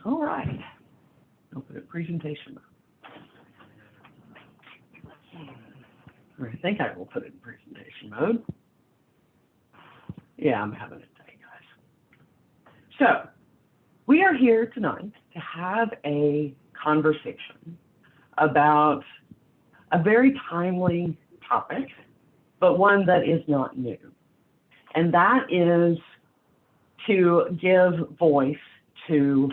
All right. Open it presentation mode. Or I think I will put it in presentation mode. Yeah, I'm having a day, guys. So we are here tonight to have a conversation about a very timely topic, but one that is not new. And that is to give voice to,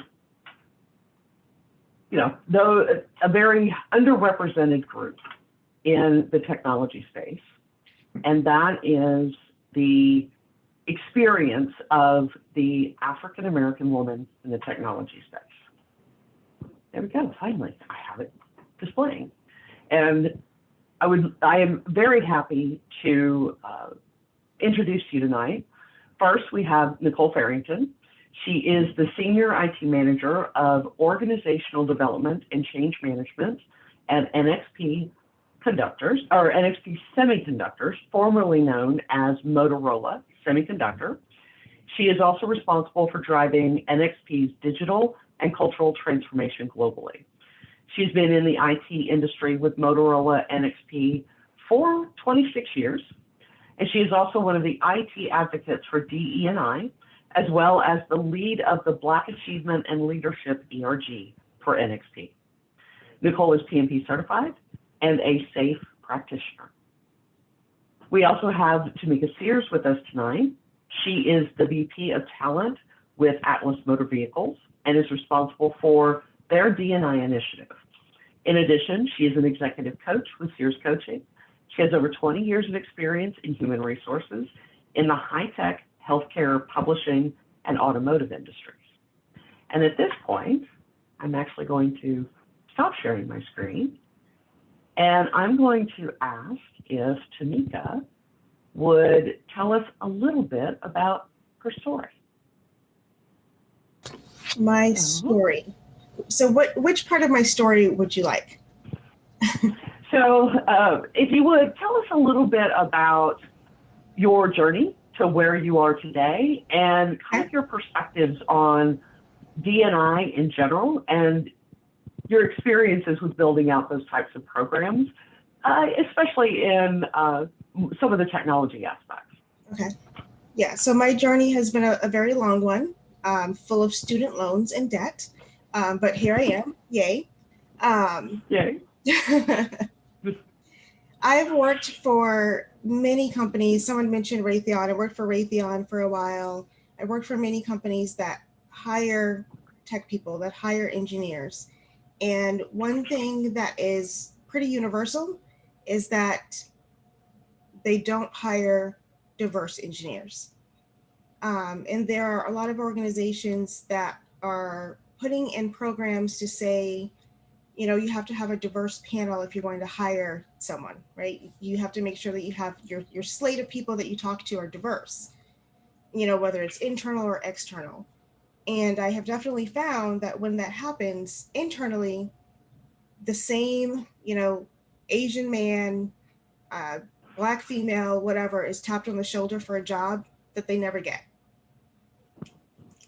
a very underrepresented group in the technology space. And that is the experience of the African-American woman in the technology space. There we go, finally, I have it displaying. And I am very happy to introduce you tonight. First, we have Nicole Farrington. She is the Senior IT Manager of Organizational Development and Change Management at NXP Semiconductors, formerly known as Motorola Semiconductor. She is also responsible for driving NXP's digital and cultural transformation globally. She's been in the IT industry with Motorola NXP for 26 years, and she is also one of the IT advocates for DE&I, as well as the lead of the Black Achievement and Leadership ERG for NXP. Nicole is PMP certified and a SAFE practitioner. We also have Tamika Sears with us tonight. She is the VP of Talent with Atlas Motor Vehicles and is responsible for their D&I initiative. In addition, she is an executive coach with Sears Coaching. She has over 20 years of experience in human resources in the high-tech, healthcare, publishing, and automotive industries. And at this point, I'm actually going to stop sharing my screen, and I'm going to ask if Tamika would tell us a little bit about her story. My story. So which part of my story would you like? So if you would, tell us a little bit about your journey to where you are today and kind of your perspectives on D&I in general and your experiences with building out those types of programs, especially in some of the technology aspects. Okay. Yeah, so my journey has been a very long one, full of student loans and debt, but here I am, yay. Yay. I've worked for many companies. Someone mentioned Raytheon. I worked for Raytheon for a while. I worked for many companies that hire tech people, that hire engineers. And one thing that is pretty universal is that they don't hire diverse engineers. And there are a lot of organizations that are putting in programs to say, you have to have a diverse panel if you're going to hire someone, right? You have to make sure that you have your slate of people that you talk to are diverse, whether it's internal or external. And I have definitely found that when that happens internally, the same, Asian man, Black female, whatever, is tapped on the shoulder for a job that they never get.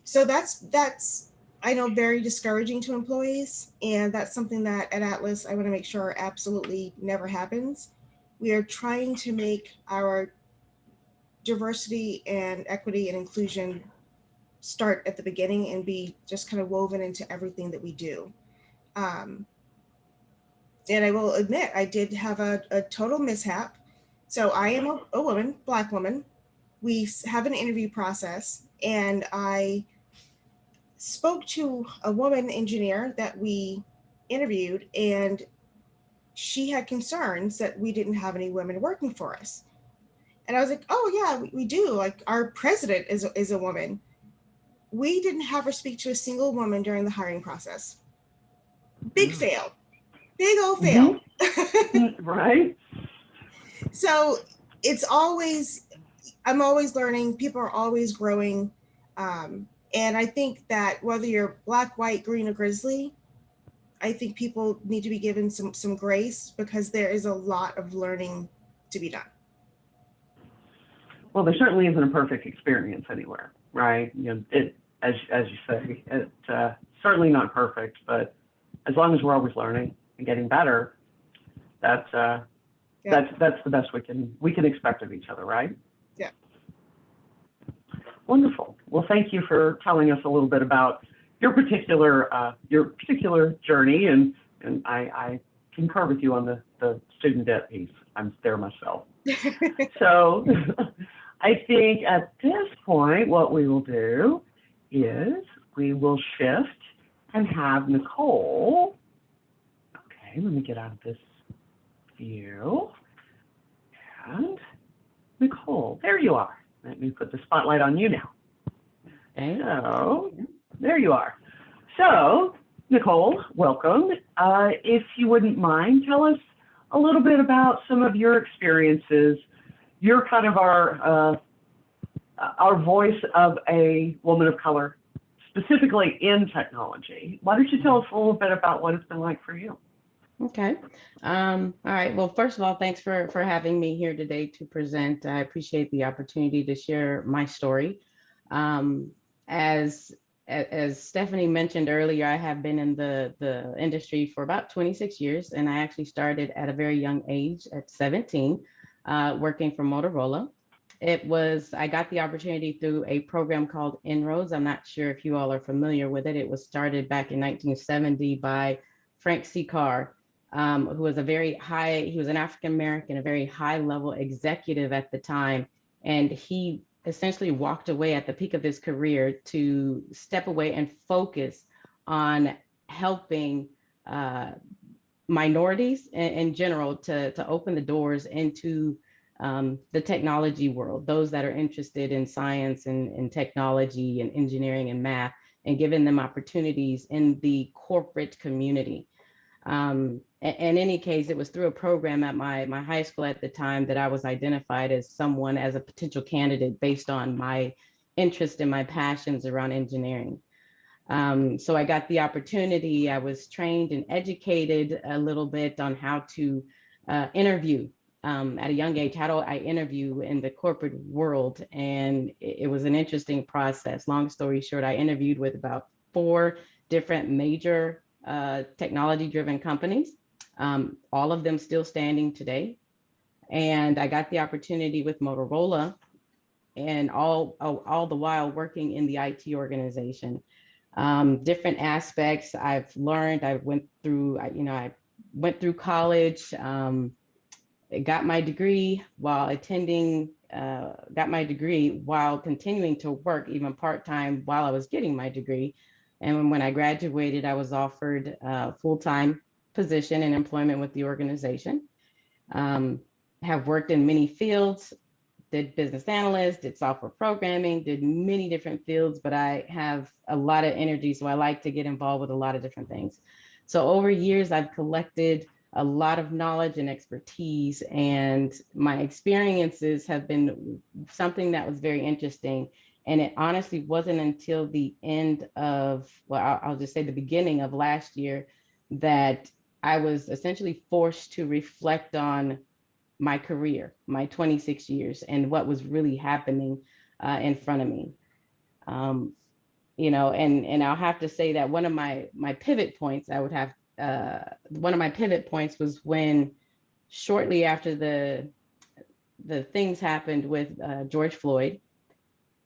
So that's I know, very discouraging to employees. And that's something that at Atlas, I want to make sure absolutely never happens. We are trying to make our diversity and equity and inclusion start at the beginning and be just kind of woven into everything that we do. And I will admit, I did have a total mishap. So I am a woman, Black woman. We have an interview process, and I spoke to a woman engineer that we interviewed, and she had concerns that we didn't have any women working for us. And I was like, oh yeah, we do. Like, our president is a woman. We didn't have her speak to a single woman during the hiring process. Big fail. Big old fail. Right. So I'm always learning. People are always growing. And I think that whether you're Black, white, green, or grizzly, I think people need to be given some grace, because there is a lot of learning to be done. Well, there certainly isn't a perfect experience anywhere, right? as you say, it's certainly not perfect, but as long as we're always learning and getting better, that's the best we can expect of each other, right? Yeah. Wonderful. Well, thank you for telling us a little bit about your particular journey, and I concur with you on the student debt piece. I'm there myself. So I think at this point, what we will do is we will shift and have Nicole. Okay, let me get out of this view. And Nicole, there you are. Let me put the spotlight on you now. Okay. So there you are. So Nicole, welcome. If you wouldn't mind, tell us a little bit about some of your experiences. You're kind of our voice of a woman of color, specifically in technology. Why don't you tell us a little bit about what it's been like for you? Okay. All right. Well, first of all, thanks for having me here today to present. I appreciate the opportunity to share my story. As Stephanie mentioned earlier, I have been in the industry for about 26 years, and I actually started at a very young age, at 17, working for Motorola. I got the opportunity through a program called Inroads. I'm not sure if you all are familiar with it. It was started back in 1970 by Frank C. Carr, who was he was an African-American, a very high level executive at the time. And he essentially walked away at the peak of his career to step away and focus on helping minorities in general to open the doors into the technology world, those that are interested in science and technology and engineering and math, and giving them opportunities in the corporate community. In any case, it was through a program at my high school at the time that I was identified as a potential candidate based on my interest and my passions around engineering. So I got the opportunity. I was trained and educated a little bit on how to interview at a young age. How do I interview in the corporate world? And it was an interesting process. Long story short, I interviewed with about 4 different major technology-driven companies, all of them still standing today. And I got the opportunity with Motorola, and all the while working in the IT organization. Different aspects I've learned. I went through college, got my degree while continuing to work even part-time while I was getting my degree. And when I graduated, I was offered a full-time position and employment with the organization. Have worked in many fields, did business analyst, did software programming, did many different fields, but I have a lot of energy, so I like to get involved with a lot of different things. So over years, I've collected a lot of knowledge and expertise, and my experiences have been something that was very interesting. And it honestly wasn't until the end of, I'll just say the beginning of last year, that I was essentially forced to reflect on my career, my 26 years, and what was really happening in front of me. And I'll have to say that one of my pivot points was when, shortly after the things happened with George Floyd,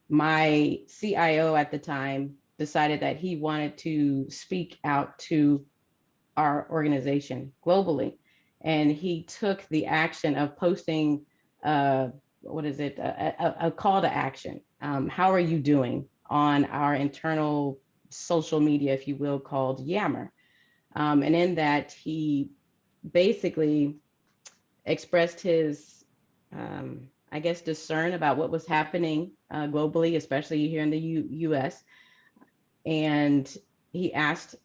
my CIO at the time decided that he wanted to speak out to our organization globally. And he took the action of posting, a call to action. How are you doing, on our internal social media, if you will, called Yammer. And in that, he basically expressed his, concern about what was happening globally, especially here in the US. And he asked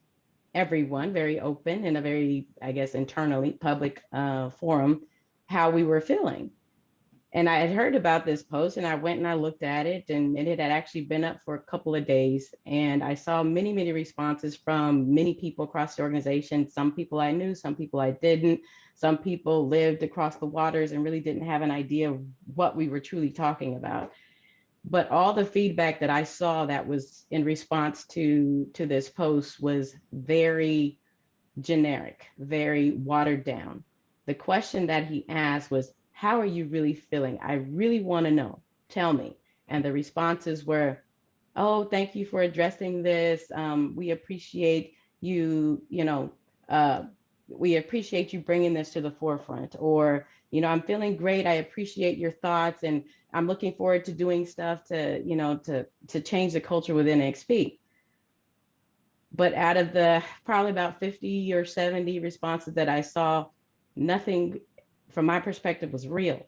everyone, very open in a very, internally public forum, how we were feeling. And I had heard about this post, and I went and I looked at it, and it had actually been up for a couple of days. And I saw many, many responses from many people across the organization. Some people I knew, some people I didn't. Some people lived across the waters and really didn't have an idea of what we were truly talking about. But all the feedback that I saw that was in response to this post was very generic, very watered down. The question that he asked was, how are you really feeling? I really want to know. Tell me. And the responses were, oh, thank you for addressing this. We appreciate you, uh, we appreciate you bringing this to the forefront. Or, I'm feeling great. I appreciate your thoughts, and I'm looking forward to doing stuff to, to change the culture within NXP. But out of the probably about 50 or 70 responses that I saw, nothing from my perspective was real.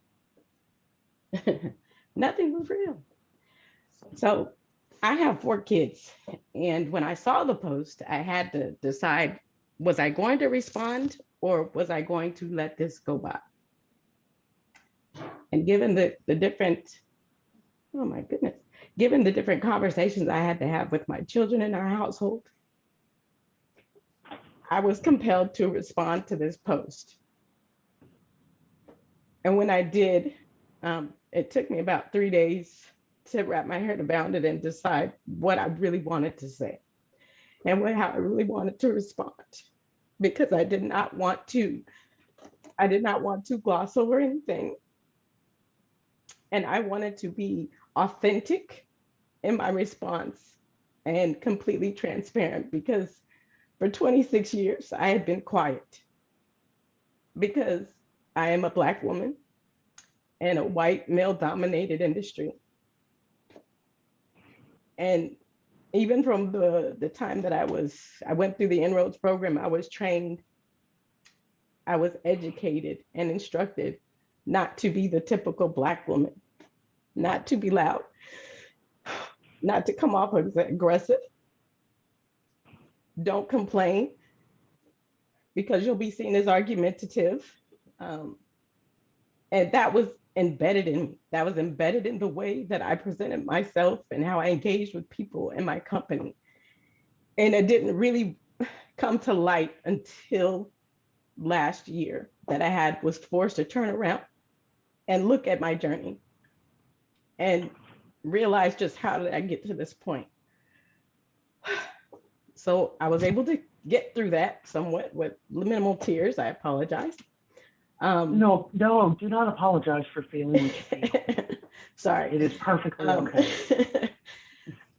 Nothing was real. So I have 4 kids. And when I saw the post, I had to decide, was I going to respond or was I going to let this go by? And given the different, oh my goodness, given the different conversations I had to have with my children in our household, I was compelled to respond to this post. And when I did, it took me about 3 days to wrap my head around it and decide what I really wanted to say and how I really wanted to respond, because I did not want to gloss over anything. And I wanted to be authentic in my response and completely transparent, because for 26 years, I had been quiet because I am a Black woman in a white male-dominated industry. And even from the time that I went through the En-ROADS program, I was trained, I was educated and instructed not to be the typical Black woman, not to be loud, not to come off as aggressive. Don't complain, because you'll be seen as argumentative. And that was embedded in me. That was embedded in the way that I presented myself and how I engaged with people in my company. And it didn't really come to light until last year that I was forced to turn around and look at my journey and realize just how did I get to this point. So I was able to get through that somewhat with minimal tears. I apologize. No, do not apologize for feeling what you feel. Sorry. It is perfectly okay.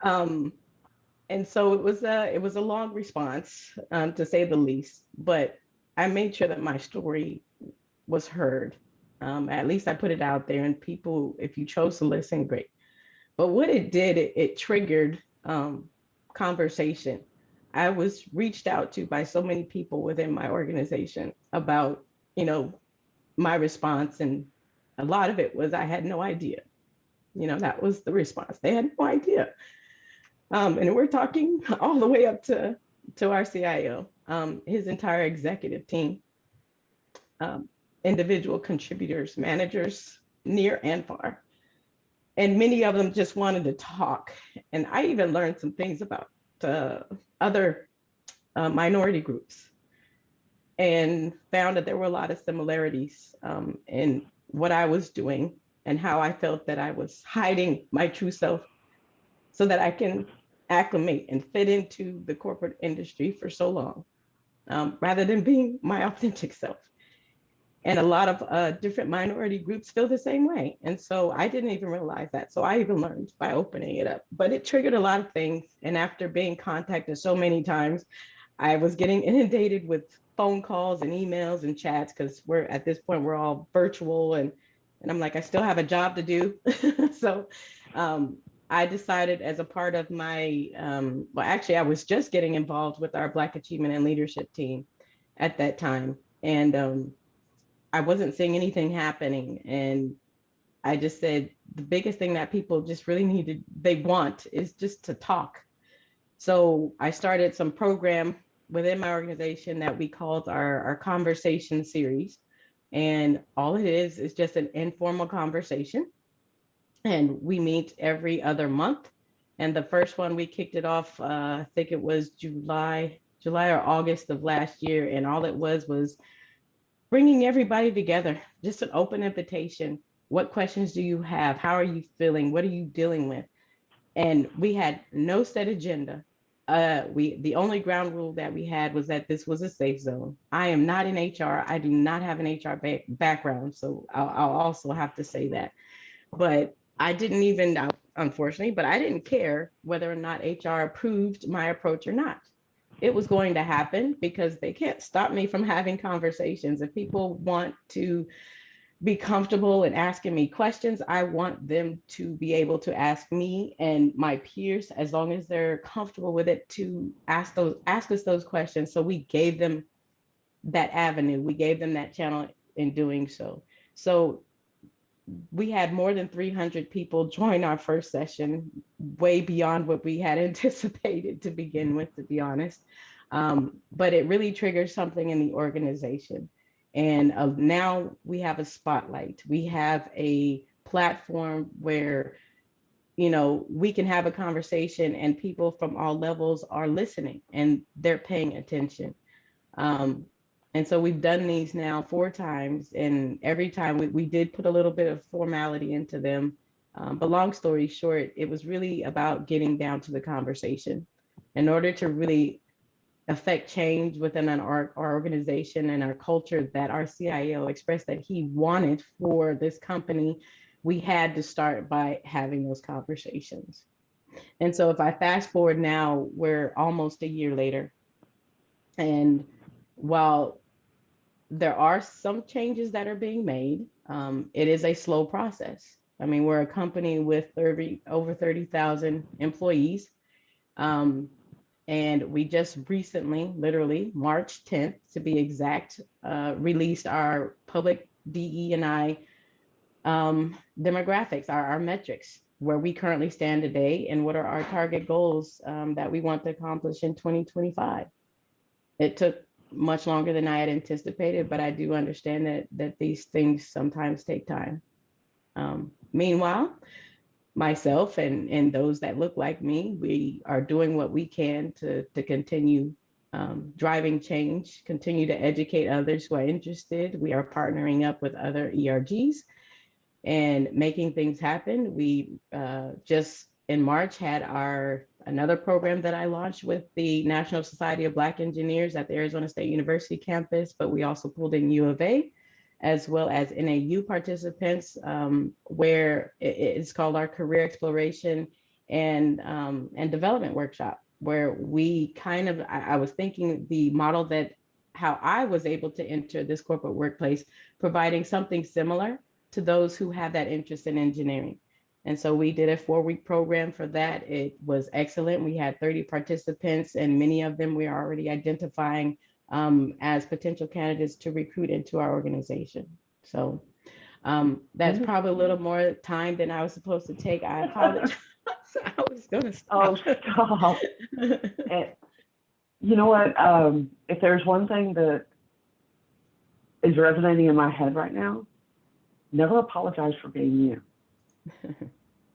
And so it was a long response, to say the least, but I made sure that my story was heard. At least I put it out there, and people, if you chose to listen, great. But what it did, it triggered conversation. I was reached out to by so many people within my organization about, my response. And a lot of it was, I had no idea. That was the response. They had no idea. And we're talking all the way up to our CIO, his entire executive team, individual contributors, managers, near and far. And many of them just wanted to talk. And I even learned some things about other minority groups, and found that there were a lot of similarities in what I was doing and how I felt that I was hiding my true self so that I can acclimate and fit into the corporate industry for so long, rather than being my authentic self. And a lot of different minority groups feel the same way. And so I didn't even realize that. So I even learned by opening it up, but it triggered a lot of things. And after being contacted so many times, I was getting inundated with phone calls and emails and chats, because at this point, we're all virtual. And I'm like, I still have a job to do. So I decided, as a part of my, well, actually, I was just getting involved with our Black Achievement and Leadership team at that time. And I wasn't seeing anything happening. And I just said, the biggest thing that people just really they want is just to talk. So I started some program within my organization that we called our conversation series. And all it is just an informal conversation. And we meet every other month. And the first one, we kicked it off, I think it was July or August of last year. And all it was bringing everybody together, just an open invitation. What questions do you have? How are you feeling? What are you dealing with? And we had no set agenda. The only ground rule that we had was that this was a safe zone. I am not in HR. I do not have an HR background, so I'll also have to say that. But I didn't even, unfortunately, but I didn't care whether or not HR approved my approach or not. It was going to happen because they can't stop me from having conversations. If people want to be comfortable in asking me questions, I want them to be able to ask me and my peers, as long as they're comfortable with it, to ask us those questions. So we gave them that avenue. We gave them that channel in doing so. So we had more than 300 people join our first session, way beyond what we had anticipated to begin with, to be honest. But it really triggered something in the organization. And now we have a spotlight. We have a platform where, we can have a conversation and people from all levels are listening and they're paying attention. And so we've done these now 4 times, and every time we did put a little bit of formality into them. But long story short, it was really about getting down to the conversation. In order to really affect change within our organization and our culture that our CIO expressed that he wanted for this company, we had to start by having those conversations. And so if I fast forward now, we're almost a year later. And while there are some changes that are being made, it is a slow process. I mean, we're a company with over 30,000 employees. And we just recently, literally March 10th to be exact, released our public DE&I demographics, our metrics, where we currently stand today and what are our target goals that we want to accomplish in 2025. It took much longer than I had anticipated, but I do understand that these things sometimes take time. Meanwhile, myself and those that look like me, we are doing what we can to continue driving change, continue to educate others who are interested. We are partnering up with other ERGs and making things happen. We just in March had another program that I launched with the National Society of Black Engineers at the Arizona State University campus, but we also pulled in U of A, as well as NAU participants, where it's called our Career Exploration and Development Workshop, where we I was thinking the model that how I was able to enter this corporate workplace, providing something similar to those who have that interest in engineering. And so we did a 4-week program for that. It was excellent. We had 30 participants, and many of them we are already identifying as potential candidates to recruit into our organization. So that's probably a little more time than I was supposed to take. I apologize. I was going to stop. Oh, stop. You know what? If there's one thing that is resonating in my head right now, never apologize for being you.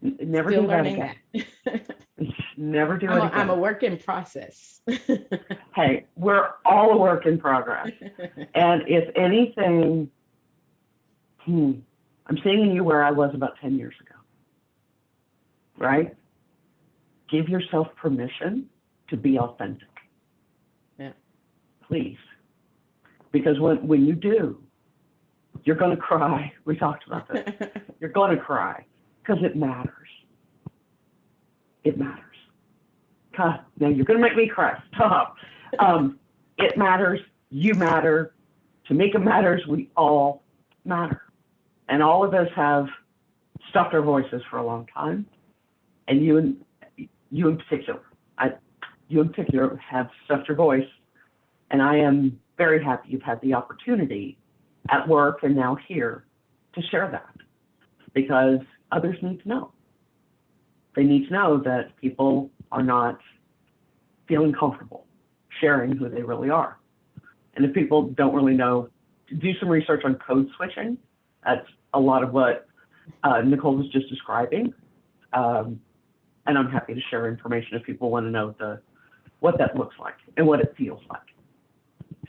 Never Still do that learning again. that. Never do it again. I'm a work in process. Hey, we're all a work in progress. And if anything, I'm seeing you where I was about 10 years ago, right? Give yourself permission to be authentic. Yeah. Please. Because when you do, you're going to cry. We talked about this. You're going to cry because it matters. It matters. God, now you're going to make me cry. Stop. It matters. You matter. Tamika matters. We all matter. And all of us have stuffed our voices for a long time. And you in particular, have stuffed your voice. And I am very happy you've had the opportunity at work and now here to share that, because others need to know. They need to know that people are not feeling comfortable sharing who they really are. And if people don't really know, do some research on code switching. That's a lot of what Nicole was just describing. And I'm happy to share information if people want to know what that looks like and what it feels like.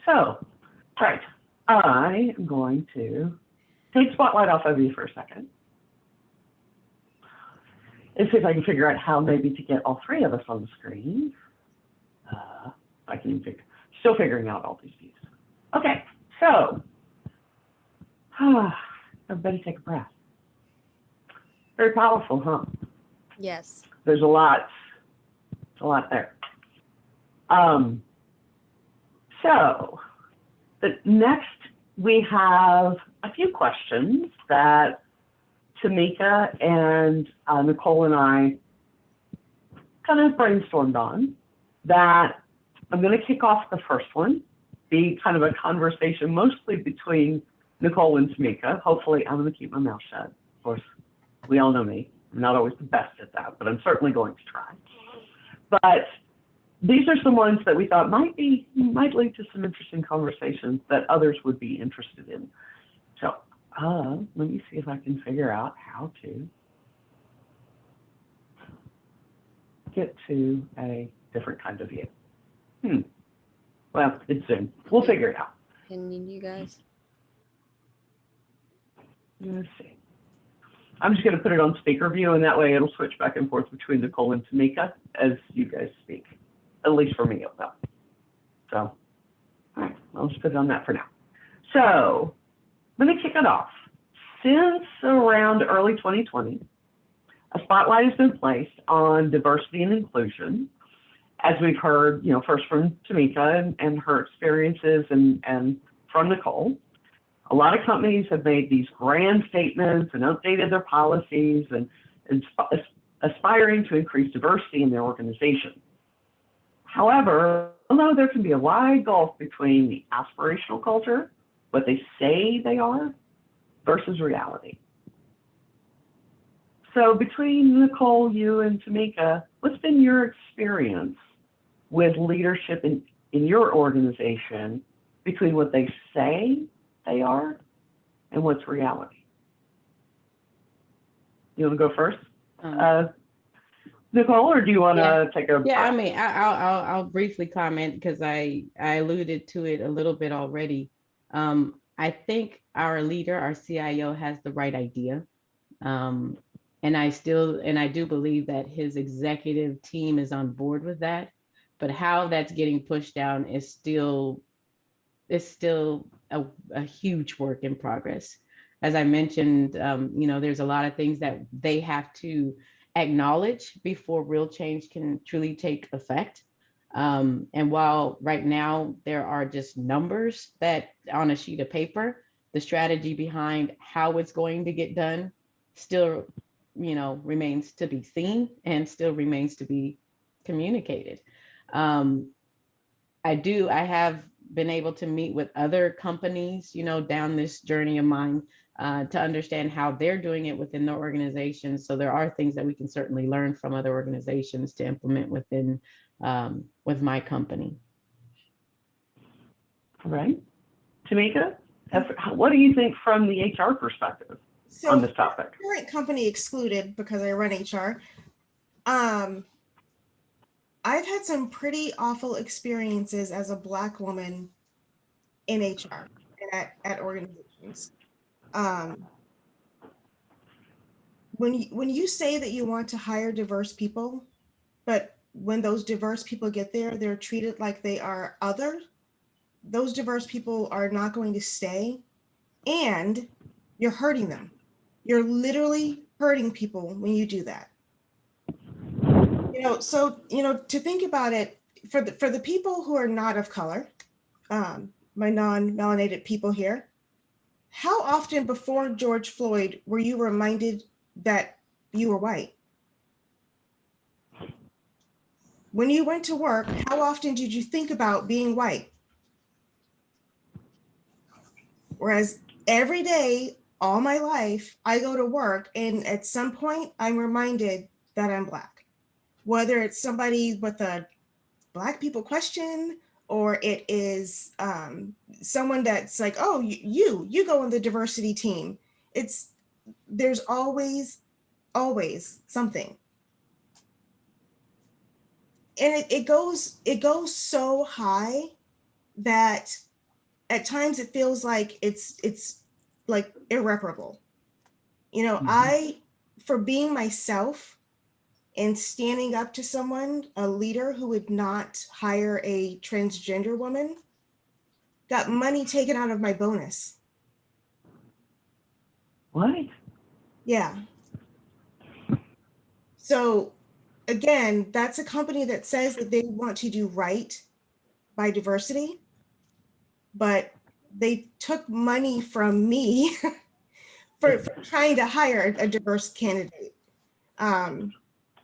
So, right, I am going to take spotlight off of you for a second Let's see if I can figure out how maybe to get all three of us on the screen. I can still figuring out all these views. Okay, so everybody take a breath. Very powerful, huh? Yes. There's a lot there. So next we have a few questions that Tamika and Nicole and I kind of brainstormed on, that I'm going to kick off the first one, be kind of a conversation mostly between Nicole and Tamika. Hopefully I'm going to keep my mouth shut. Of course, we all know me. I'm not always the best at that, but I'm certainly going to try. But these are some ones that we thought might lead to some interesting conversations that others would be interested in. So let me see if I can figure out how to get to a different kind of view. Well, it's Zoom. We'll figure it out. And you guys? Let's see. I'm just going to put it on speaker view, and that way it'll switch back and forth between Nicole and Tamika as you guys speak. At least for me, it will. So, all right, I'll just put it on that for now. So, let me kick it off. Since around early 2020, a spotlight has been placed on diversity and inclusion, as we've heard, first from Tamika and her experiences, and from Nicole. A lot of companies have made these grand statements and updated their policies and aspiring to increase diversity in their organization. However, although there can be a wide gulf between the aspirational culture, what they say they are, versus reality. So between Nicole, you, and Tamika, what's been your experience with leadership in your organization between what they say they are and what's reality? You want to go first, Nicole, or do you want to take a? Yeah, I mean, I'll briefly comment because I alluded to it a little bit already. I think our leader, our CIO, has the right idea, and I do believe that his executive team is on board with that. But how that's getting pushed down is still a huge work in progress. As I mentioned, there's a lot of things that they have to acknowledge before real change can truly take effect. And while right now there are just numbers that on a sheet of paper, the strategy behind how it's going to get done still, remains to be seen and still remains to be communicated. I have been able to meet with other companies, down this journey of mine, to understand how they're doing it within their organizations. So there are things that we can certainly learn from other organizations to implement within with my company. All right. Tamika, what do you think from the HR perspective on this topic? Current company excluded because I run HR. I've had some pretty awful experiences as a Black woman in HR and at organizations. When you say that you want to hire diverse people, but when those diverse people get there, they're treated like they are other, those diverse people are not going to stay, and you're hurting them. You're literally hurting people when you do that. To think about it, for the people who are not of color, my non-melanated people here, how often before George Floyd were you reminded that you were white? When you went to work, how often did you think about being white? Whereas every day, all my life, I go to work and at some point I'm reminded that I'm Black. Whether it's somebody with a Black people question, or it is someone that's like, oh, you go on the diversity team. There's always something. And it goes so high that at times it feels like it's like irreparable. For being myself, and standing up to someone, a leader who would not hire a transgender woman, got money taken out of my bonus. What? Yeah. So again, that's a company that says that they want to do right by diversity, but they took money from me for trying to hire a diverse candidate.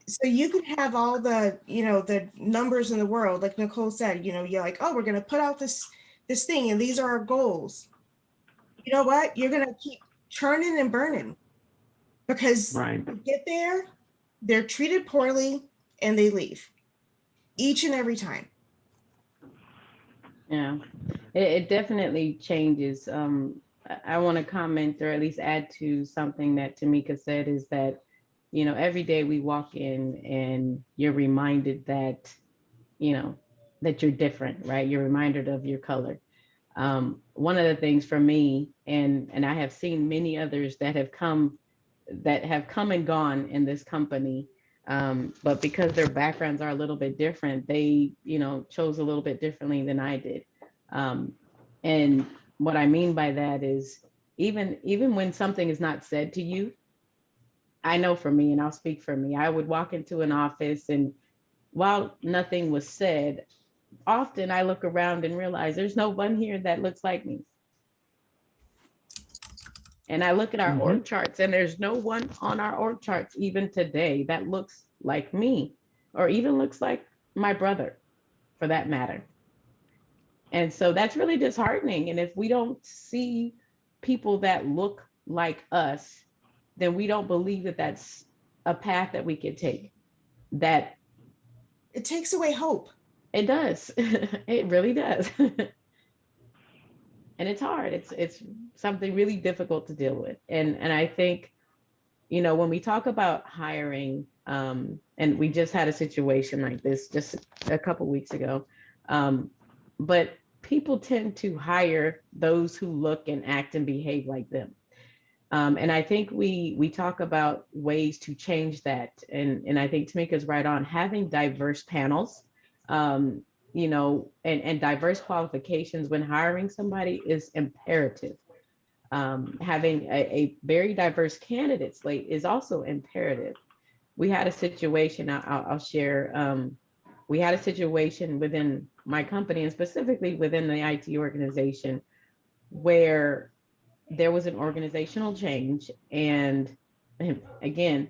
So you can have all the, the numbers in the world, like Nicole said, you're like, oh, we're going to put out this thing and these are our goals. You know what? You're going to keep churning and burning because Right. you get there, they're treated poorly and they leave each and every time. Yeah, it definitely changes. I want to comment or at least add to something that Tamika said is that, every day we walk in and you're reminded that, that you're different, right? You're reminded of your color. One of the things for me, and I have seen many others that have come and gone in this company, but because their backgrounds are a little bit different, they chose a little bit differently than I did. And what I mean by that is even when something is not said to you, I know for me, and I'll speak for me, I would walk into an office and while nothing was said, often I look around and realize there's no one here that looks like me. And I look at our org charts and there's no one on our org charts even today that looks like me or even looks like my brother for that matter. And so that's really disheartening. And if we don't see people that look like us, then we don't believe that that's a path that we could take. That it takes away hope. It does. It really does. And it's hard. It's something really difficult to deal with. And I think, when we talk about hiring, and we just had a situation like this just a couple weeks ago, but people tend to hire those who look and act and behave like them. And I think we talk about ways to change that. And I think Tamika's right on having diverse panels, and diverse qualifications when hiring somebody is imperative. Having a very diverse candidate slate is also imperative. We had a situation, I'll share, we had a situation within my company and specifically within the IT organization where there was an organizational change. And again,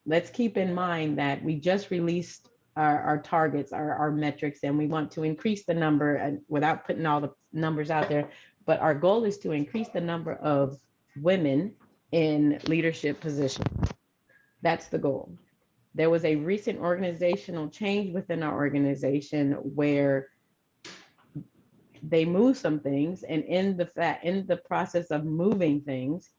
let's keep in mind that we just released our targets, our metrics, and we want to increase the number, and without putting all the numbers out there, but our goal is to increase the number of women in leadership positions. That's the goal. There was a recent organizational change within our organization where they moved some things, and in the process of moving things,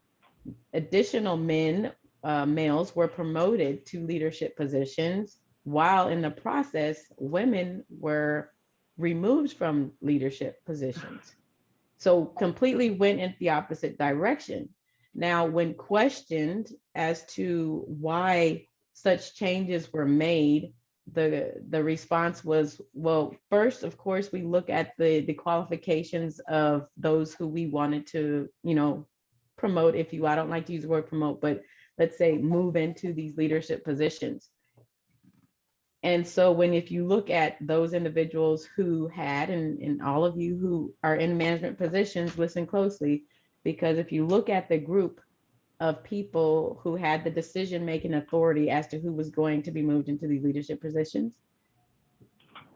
additional males were promoted to leadership positions, while in the process, women were removed from leadership positions. So completely went in the opposite direction. Now, when questioned as to why such changes were made, the response was, well, first, of course, we look at the qualifications of those who we wanted to, promote, I don't like to use the word promote, but let's say move into these leadership positions. And so if you look at those individuals who had, and all of you who are in management positions, listen closely, because if you look at the group of people who had the decision-making authority as to who was going to be moved into these leadership positions,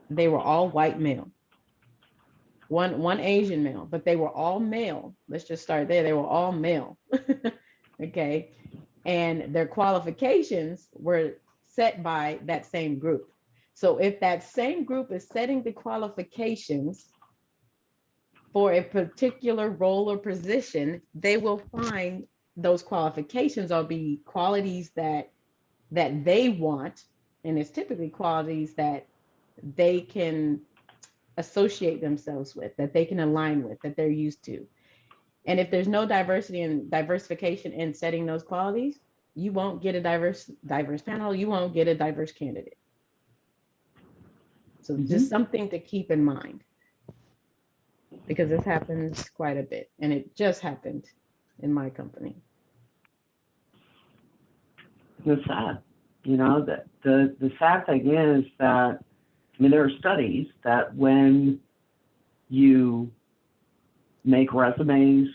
they were all white male. One Asian male, but they were all male. Let's just start there. They were all male. Okay. And their qualifications were set by that same group. So if that same group is setting the qualifications for a particular role or position, they will find those qualifications will be qualities that they want, and it's typically qualities that they can associate themselves with, that they can align with, that they're used to. And if there's no diversity and diversification in setting those qualities, you won't get a diverse panel, you won't get a diverse candidate. So just something to keep in mind, because this happens quite a bit, and it just happened in my company. It's sad. You know, that the sad thing is that, I mean, there are studies that when you make resumes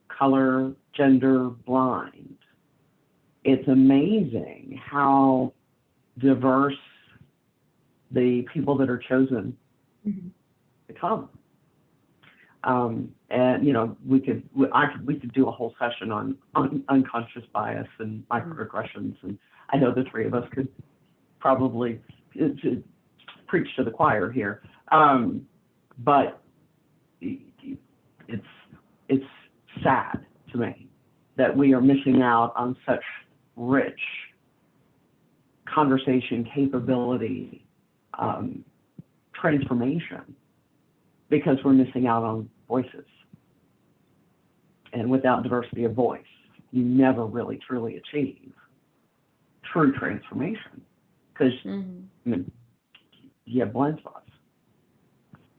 color, gender blind, it's amazing how diverse the people that are chosen become. And you know, we could do a whole session on unconscious bias and microaggressions, and I know the three of us could probably preach to the choir here, but it's sad to me that we are missing out on such rich conversation capability, transformation, because we're missing out on voices. And without diversity of voice, you never really truly achieve true transformation, because I mean, you have blind spots,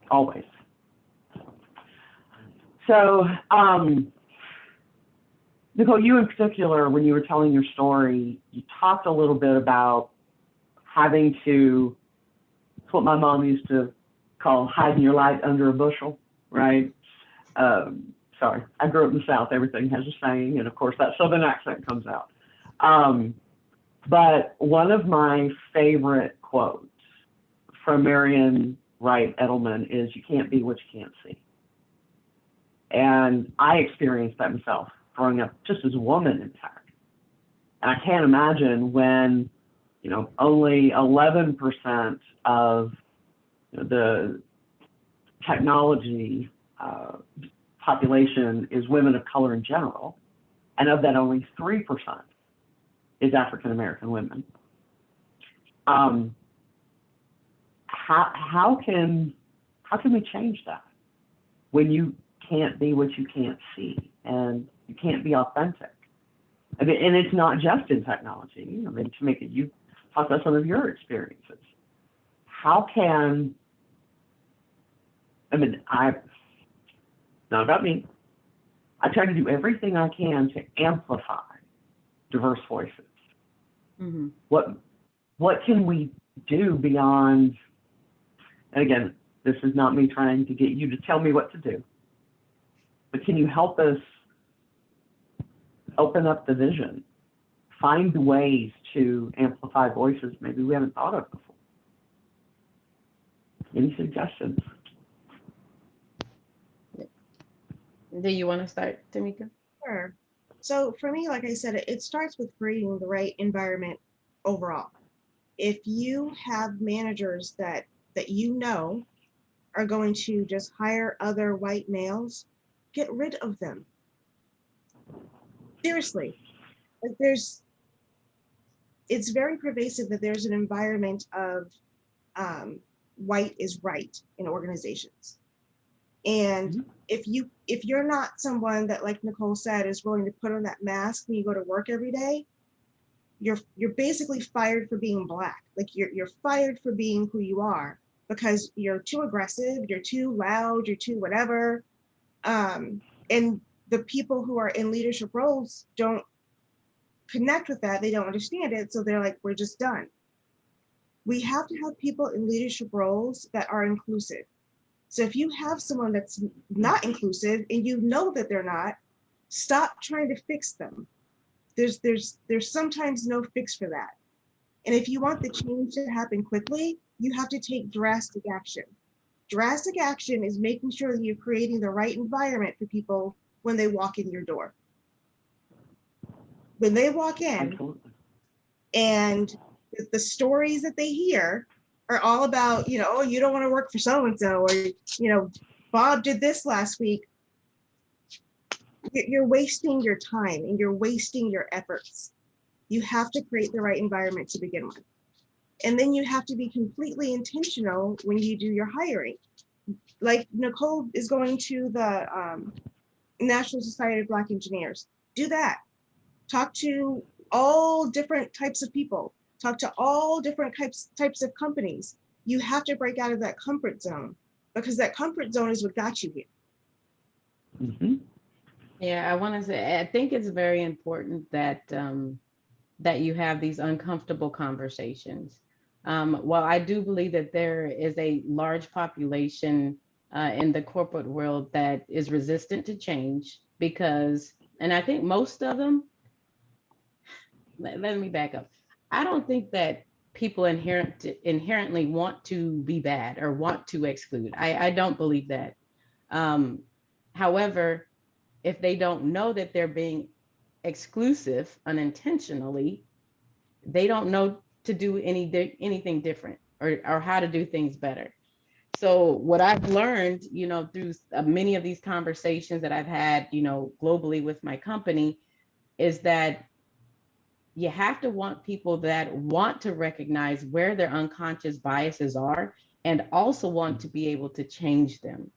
always. So, Nicole, you in particular, when you were telling your story, you talked a little bit about having to, it's what my mom used to call hiding your light under a bushel, right? Sorry, I grew up in the South, everything has a saying, and of course that Southern accent comes out. But one of my favorite quotes from Marian Wright Edelman is, you can't be what you can't see. And I experienced that myself growing up just as a woman in tech. And I can't imagine when, you know, only 11% of the technology population is women of color in general, and of that only 3% is African American women. How can we change that when you can't be what you can't see, and you can't be authentic? I mean, and it's not just in technology. I mean, Tamika, you talked about some of your experiences. How can, I mean, not about me. I try to do everything I can to amplify diverse voices. What can we do beyond, and again, this is not me trying to get you to tell me what to do, but can you help us open up the vision, find ways to amplify voices maybe we haven't thought of before? Any suggestions? Do you want to start, Tamika? Sure. So for me, like I said, it starts with creating the right environment overall. If you have managers that you know are going to just hire other white males, get rid of them. Seriously, like it's very pervasive that there's an environment of white is right in organizations. And if you're not someone that, like Nicole said, is willing to put on that mask when you go to work every day, you're basically fired for being Black. Like you're fired for being who you are, because you're too aggressive, you're too loud, you're too whatever. And the people who are in leadership roles don't connect with that. They don't understand it. So they're like, we're just done. We have to have people in leadership roles that are inclusive. So if you have someone that's not inclusive and you know that they're not, stop trying to fix them. There's sometimes no fix for that. And if you want the change to happen quickly, you have to take drastic action. Drastic action is making sure that you're creating the right environment for people when they walk in your door. When they walk in, Absolutely. and the stories that they hear are all about, oh, you don't want to work for so-and-so, or, Bob did this last week. You're wasting your time and you're wasting your efforts. You have to create the right environment to begin with. And then you have to be completely intentional when you do your hiring. Like Nicole is going to the National Society of Black Engineers. Do that. Talk to all different types of people, talk to all different types of companies. You have to break out of that comfort zone, because that comfort zone is what got you here. Mm-hmm. Yeah, I want to say, I think it's very important that that you have these uncomfortable conversations. While I do believe that there is a large population in the corporate world that is resistant to change, because, and I think most of them, let me back up. I don't think that people inherently want to be bad or want to exclude. I don't believe that. Um, However, if they don't know that they're being exclusive unintentionally, they don't know to do anything different, or how to do things better. So what I've learned, through many of these conversations that I've had, globally with my company, is that you have to want people that want to recognize where their unconscious biases are, and also want to be able to change them.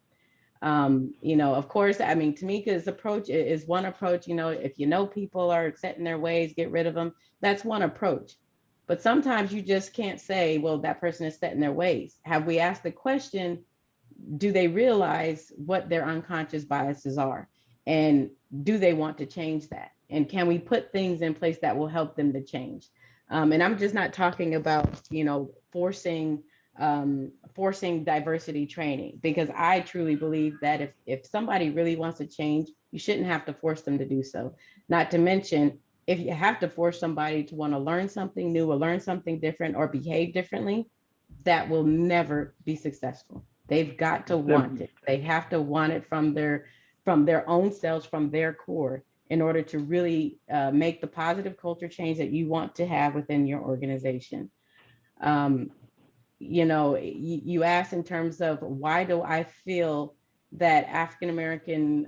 Of course, I mean, Tamika's approach is one approach. If people are set in their ways, get rid of them. That's one approach. But sometimes you just can't say, well, that person is set in their ways. Have we asked the question, do they realize what their unconscious biases are? And do they want to change that? And can we put things in place that will help them to change? And I'm just not talking about, forcing diversity training, because I truly believe that if somebody really wants to change, you shouldn't have to force them to do so. Not to mention, if you have to force somebody to want to learn something new or learn something different or behave differently, that will never be successful. They've got to want it. They have to want it from their own selves, from their core, in order to really make the positive culture change that you want to have within your organization. You asked in terms of why do I feel that African American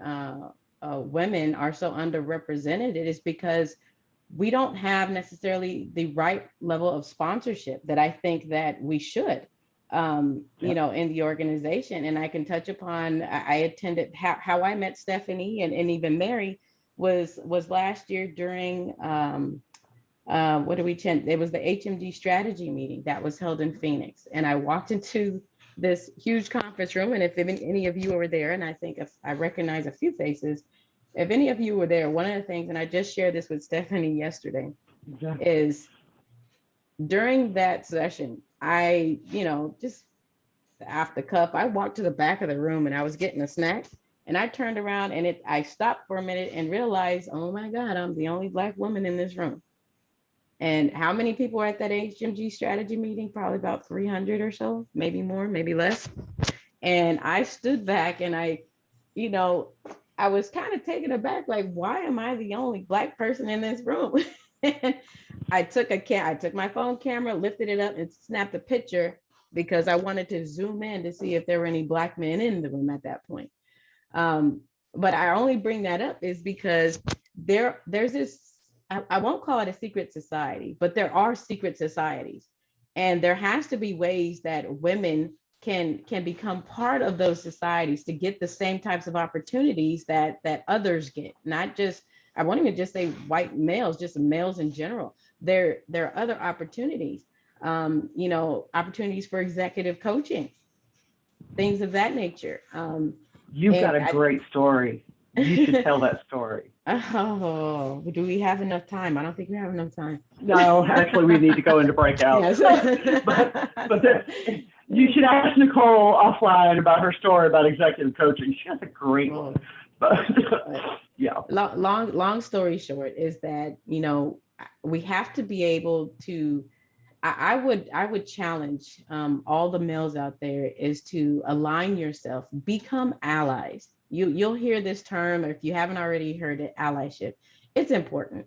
women are so underrepresented. It is because we don't have necessarily the right level of sponsorship that I think that we should, in the organization. And I can touch upon, I attended how I met Stephanie and even Mary was last year during, it was the HMG strategy meeting that was held in Phoenix. And I walked into this huge conference room, and if any of you were there, and I think if I recognize a few faces, if any of you were there, one of the things, and I just shared this with Stephanie yesterday, is during that session, I, just off the cuff, I walked to the back of the room and I was getting a snack, and I turned around and I stopped for a minute and realized, oh my God, I'm the only Black woman in this room. And how many people were at that HMG strategy meeting? Probably about 300 or so, maybe more, maybe less. And I stood back and I was kind of taken aback, like, why am I the only Black person in this room? And I took my phone camera, lifted it up and snapped a picture, because I wanted to zoom in to see if there were any Black men in the room at that point. But I only bring that up is because there's this, I won't call it a secret society, but there are secret societies. And there has to be ways that women can become part of those societies to get the same types of opportunities that others get. Not just, I won't even just say white males, just males in general. There are other opportunities, opportunities for executive coaching, things of that nature. You've got a great story. You should tell that story. Oh, do we have enough time? I don't think we have enough time. No, actually, we need to go into breakout. Yes. but you should ask Nicole offline about her story about executive coaching. She has a great one. But yeah. Long story short is that, we have to be able to, I would challenge all the males out there is to align yourself, become allies. You'll hear this term, or if you haven't already heard it, allyship. It's important.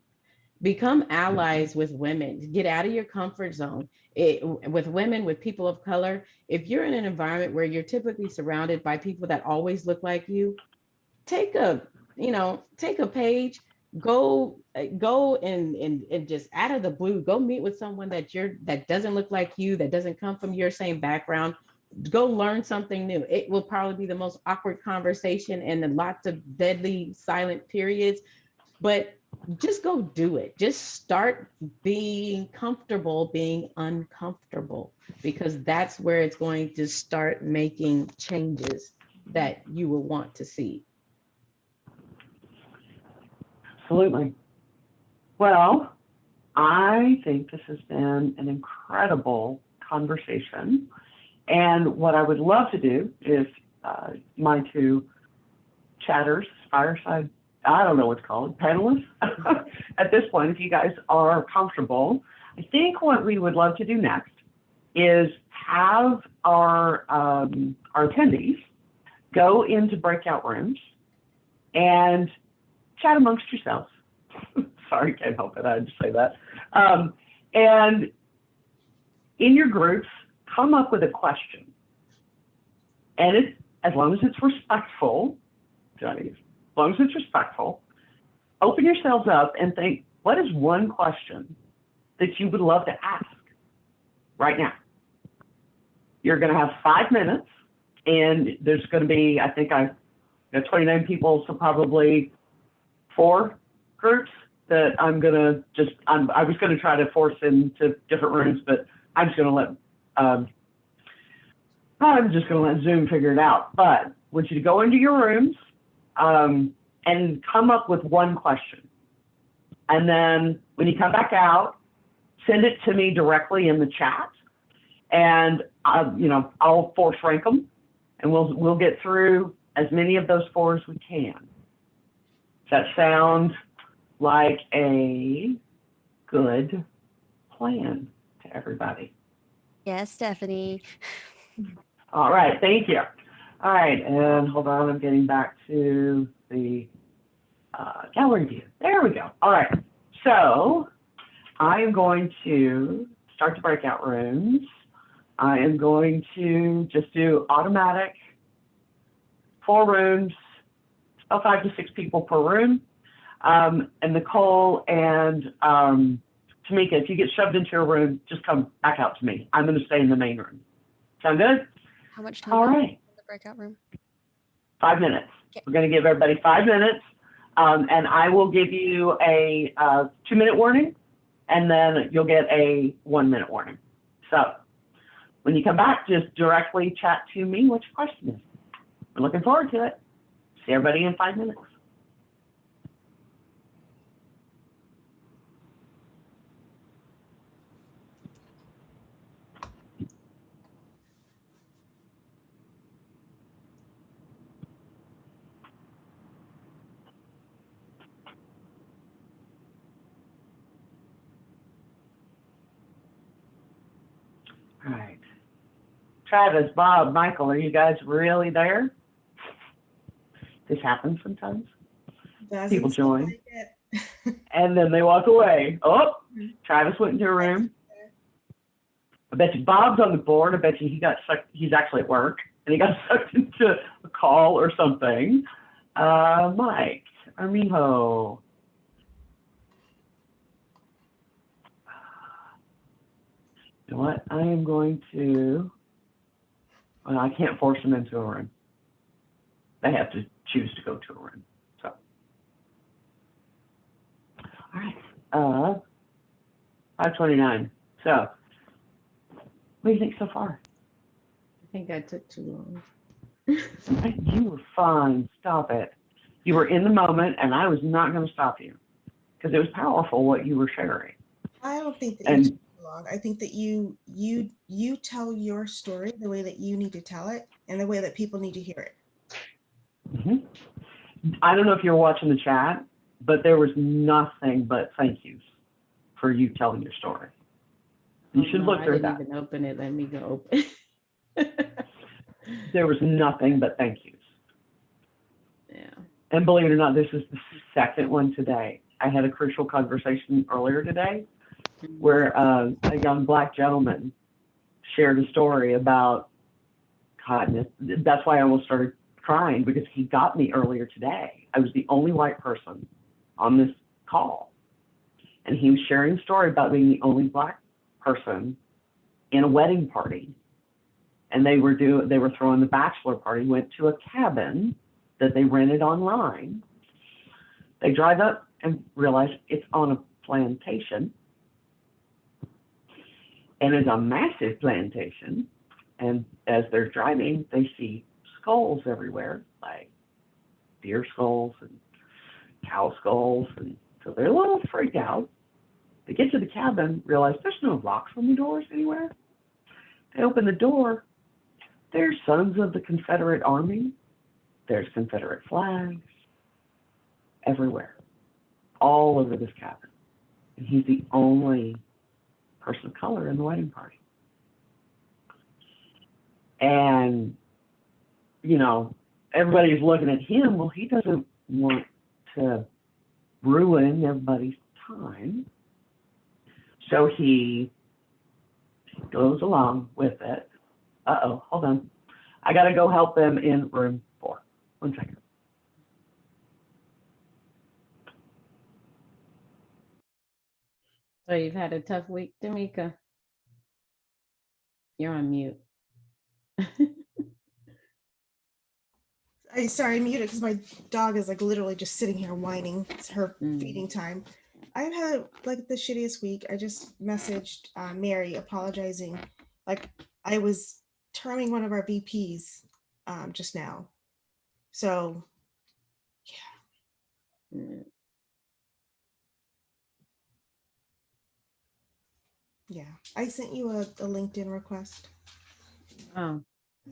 Become allies with women. Get out of your comfort zone. With women, with people of color. If you're in an environment where you're typically surrounded by people that always look like you, take a page, go and just out of the blue, go meet with someone that doesn't look like you, that doesn't come from your same background. Go learn something new. It will probably be the most awkward conversation and lots of deadly silent periods, but just go do it. Just start being comfortable being uncomfortable, because that's where it's going to start making changes that you will want to see. Absolutely. Well, I think this has been an incredible conversation. And what I would love to do is my two chatters, fireside, I don't know what's called, panelists. At this point, if you guys are comfortable, I think what we would love to do next is have our attendees go into breakout rooms and chat amongst yourselves. Sorry, can't help it, I had to say that. And in your groups, come up with a question. And as long as it's respectful, Johnny, as long as it's respectful, open yourselves up and think, what is one question that you would love to ask right now? You're going to have 5 minutes, and there's going to be, I think I got 29 people, so probably 4 groups that I'm going to just, I was going to try to force into different rooms, but I'm just going to let, Zoom figure it out. But I want you to go into your rooms and come up with one question. And then when you come back out, send it to me directly in the chat. And I'll force rank them, and we'll get through as many of those 4 as we can. Does that sound like a good plan to everybody? Yes, Stephanie. All right, thank you. All right, and hold on, I'm getting back to the gallery view. There we go. All right, so I am going to start the breakout rooms. I am going to just do automatic 4 rooms, about 5 to 6 people per room. And Nicole and Tamika, if you get shoved into a room, just come back out to me. I'm going to stay in the main room. Sound good? How much time All do you have right. in the breakout room? 5 minutes. Okay. We're going to give everybody 5 minutes, and I will give you a 2-minute warning, and then you'll get a 1-minute warning. So when you come back, just directly chat to me what your question is. I'm looking forward to it. See everybody in 5 minutes. All right. Travis, Bob, Michael, are you guys really there? This happens sometimes. Doesn't People seem join. like it. And then they walk away. Oh, Travis went into a room. I bet you Bob's on the board. I bet you he got sucked. He's actually at work, and he got sucked into a call or something. Mike, Armijo. You know what? I am going to, well, I can't force them into a room. They have to choose to go to a room. So, all right. 5:29. So, what do you think so far? I think I took too long. You were fine. Stop it. You were in the moment, and I was not going to stop you because it was powerful what you were sharing. I don't think that And- you took too long. I think that you tell your story the way that you need to tell it and the way that people need to hear it. Mm-hmm. I don't know if you're watching the chat, but there was nothing but thank yous for you telling your story. You should look through that. I didn't even open it. Let me go open it. There was nothing but thank yous. Yeah. And believe it or not, this is the second one today. I had a crucial conversation earlier today where a young Black gentleman shared a story about, God, that's why I almost started crying, because he got me earlier today. I was the only white person on this call. And he was sharing a story about being the only Black person in a wedding party. And they were throwing the bachelor party, went to a cabin that they rented online. They drive up and realize it's on a plantation, and it's a massive plantation. And as they're driving, they see skulls everywhere, like deer skulls and cow skulls, and so they're a little freaked out. They get to the cabin, realize there's no locks on the doors anywhere. They open the door. There's sons of the Confederate Army. There's Confederate flags everywhere, all over this cabin. And he's the only person of color in the wedding party. And, you know, everybody's looking at him. Well, he doesn't want to ruin everybody's time. So he goes along with it. Uh-oh, hold on. I got to go help them in room 4. 1 second. So you've had a tough week, Tamika. You're on mute. I muted because my dog is like literally just sitting here whining. It's her feeding time. I've had like the shittiest week. I just messaged Mary apologizing. Like I was terming one of our VPs just now. So yeah. Yeah. I sent you a LinkedIn request. Oh,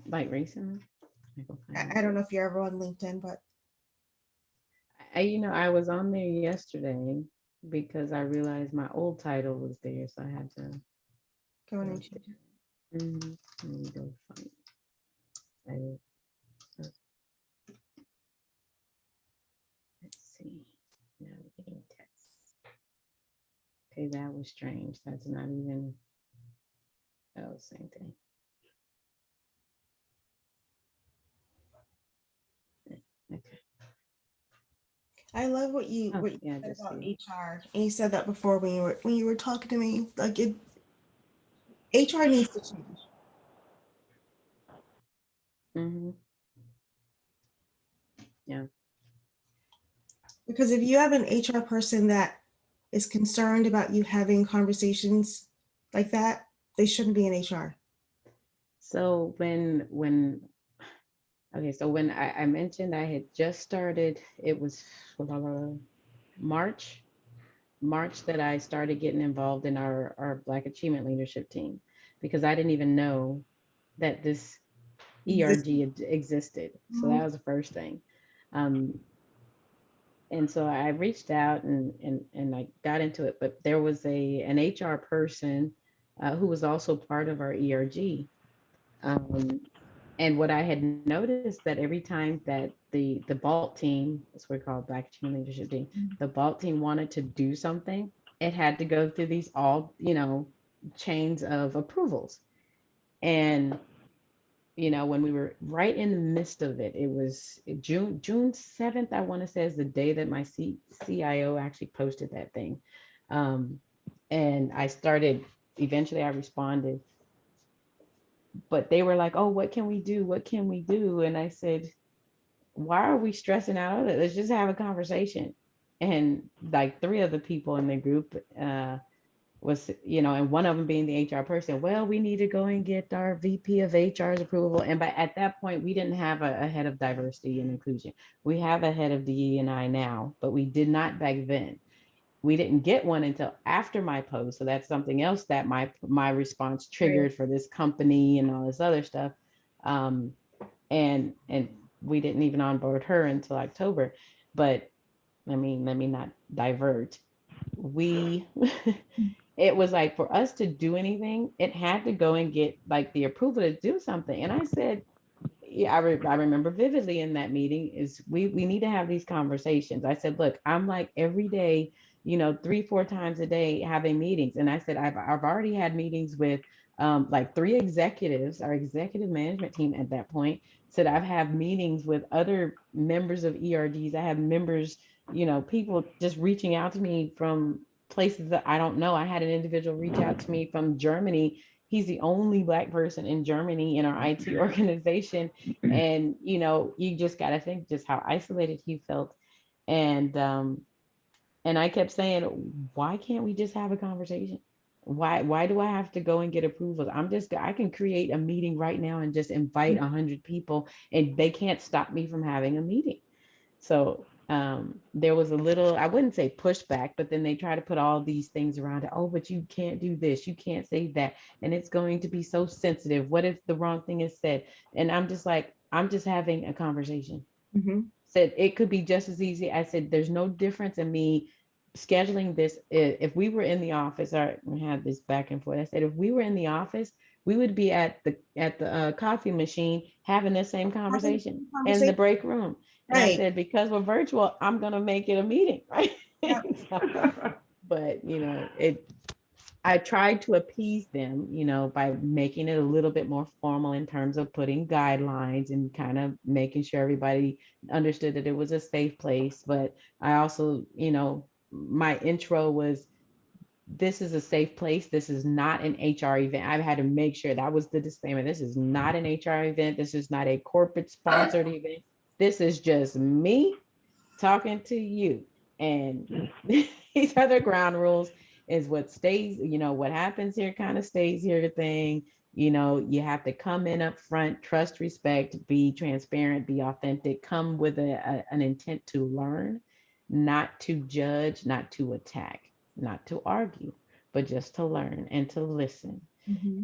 like recently? I don't know if you're ever on LinkedIn, but I was on there yesterday because I realized my old title was there, so I had to go in and change it. Let me go find it. Let's see. Navigating text. Okay, that was strange. That's not even. Oh, same thing. Okay. I love what you said about HR, and you said that before when you were talking to me. Like HR needs to change. Mm-hmm. Yeah. Because if you have an HR person that is concerned about you having conversations like that, they shouldn't be in HR. So when I mentioned I had just started, it was March that I started getting involved in our Black Achievement Leadership team, because I didn't even know that this ERG existed. So that was the first thing. And so I reached out and I got into it, but there was an HR person who was also part of our ERG. And what I had noticed that every time that the BALT team, that's what we call Black Achievement Leadership Team, the BALT team wanted to do something, it had to go through these chains of approvals. And when we were right in the midst of it, it was June 7th, I want to say, is the day that my CIO actually posted that thing. And eventually I responded, but they were like, oh, what can we do? What can we do? And I said, why are we stressing out? Let's just have a conversation. And like 3 of the people in the group was, and one of them being the HR person, well, we need to go and get our VP of HR's approval. And at that point, we didn't have a head of diversity and inclusion. We have a head of DE&I now, but we did not back then. We didn't get one until after my post. So that's something else that my response triggered for this company and all this other stuff. And we didn't even onboard her until October. But let me not divert. It was like, for us to do anything, it had to go and get like the approval to do something. And I said, yeah, I remember vividly in that meeting is we need to have these conversations. I said, look, I'm like every day, 3-4 times a day having meetings. And I said, I've already had meetings with like 3 executives, our executive management team at that point. Said I've had meetings with other members of ERGs. I have members, people just reaching out to me from places that I don't know. I had an individual reach out to me from Germany. He's the only Black person in Germany in our IT organization. And, you just got to think just how isolated he felt. And And I kept saying, why can't we just have a conversation? Why do I have to go and get approvals? I can create a meeting right now and just invite 100 people and they can't stop me from having a meeting. So there was a little, I wouldn't say pushback, but then they try to put all these things around it. Oh, but you can't do this, you can't say that, and it's going to be so sensitive. What if the wrong thing is said? And I'm just like, I'm just having a conversation. Said it could be just as easy. I said, there's no difference in me scheduling this. If we were in the office, or we had this back and forth. I said, if we were in the office, we would be at the coffee machine having the same conversation in the break room. And I said, because we're virtual, I'm gonna make it a meeting, right? Yep. But I tried to appease them, by making it a little bit more formal in terms of putting guidelines and kind of making sure everybody understood that it was a safe place. But I also, my intro was, this is a safe place. This is not an HR event. I've had to make sure that was the disclaimer. This is not an HR event. This is not a corporate sponsored event. This is just me talking to you. And these other ground rules is what stays, what happens here kind of stays here thing. You have to come in up front, trust, respect, be transparent, be authentic, come with an intent to learn, not to judge, not to attack, not to argue, but just to learn and to listen.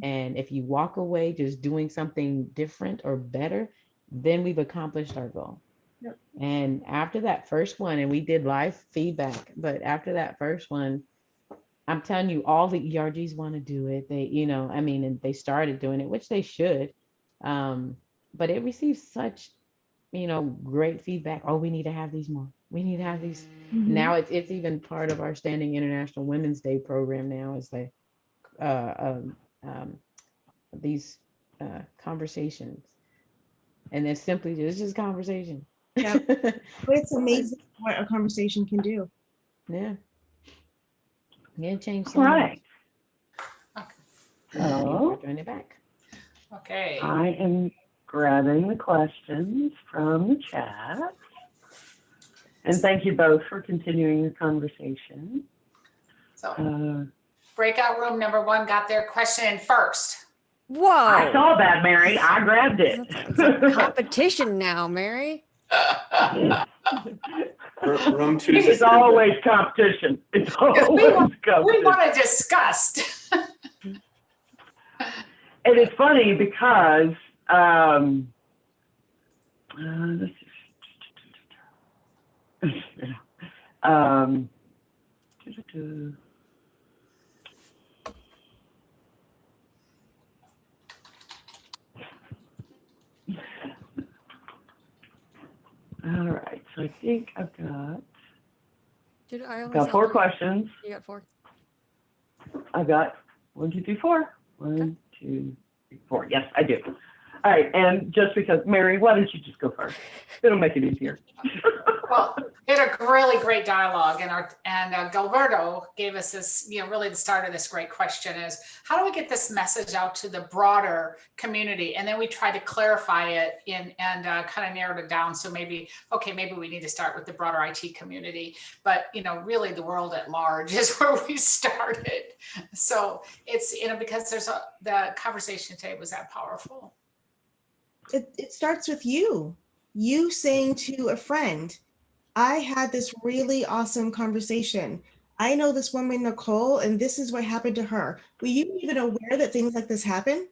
And if you walk away just doing something different or better, then we've accomplished our goal. Yep. And after that first one, and we did live feedback, but after that first one, I'm telling you, all the ERGs want to do it. They, and they started doing it, which they should. But it received such, great feedback. Oh, we need to have these more. We need to have these. Now it's even part of our standing International Women's Day program now, is like these conversations. And it's just conversation. Yeah. But it's amazing what a conversation can do. Yeah. Yeah, change. All right. So, turn it back. Okay. I am grabbing the questions from the chat. And thank you both for continuing the conversation. So breakout room number 1 got their question in first. Whoa. I saw that, Mary. I grabbed it. It's a competition now, Mary. Room 2. It's always competition. It's always competition. We want to discuss. And it's funny because all right, so I think I've got 4 questions. You got 4. I've got 1, 2, 3, 4. 1, 2, 3, 4. Yes, I do. All right, and just because, Mary, why don't you just go first? It'll make it easier. Well, we had a really great dialogue, and Gilberto gave us this, really the start of this great question is, how do we get this message out to the broader community? And then we tried to clarify it and kind of narrowed it down. So maybe we need to start with the broader IT community, but really the world at large is where we started. So it's, because the conversation today was that powerful. It starts with you saying to a friend, I had this really awesome conversation. I know this woman, Nicole, and this is what happened to her. Were you even aware that things like this happen?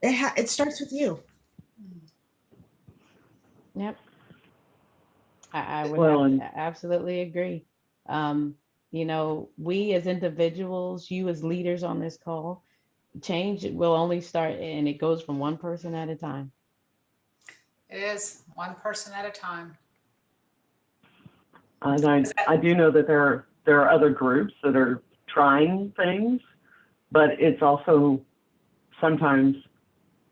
It starts with you. Yep. I would absolutely agree. We as individuals, you as leaders on this call, change will only start, and it goes from one person at a time. It is one person at a time. And I do know that there are other groups that are trying things, but it's also sometimes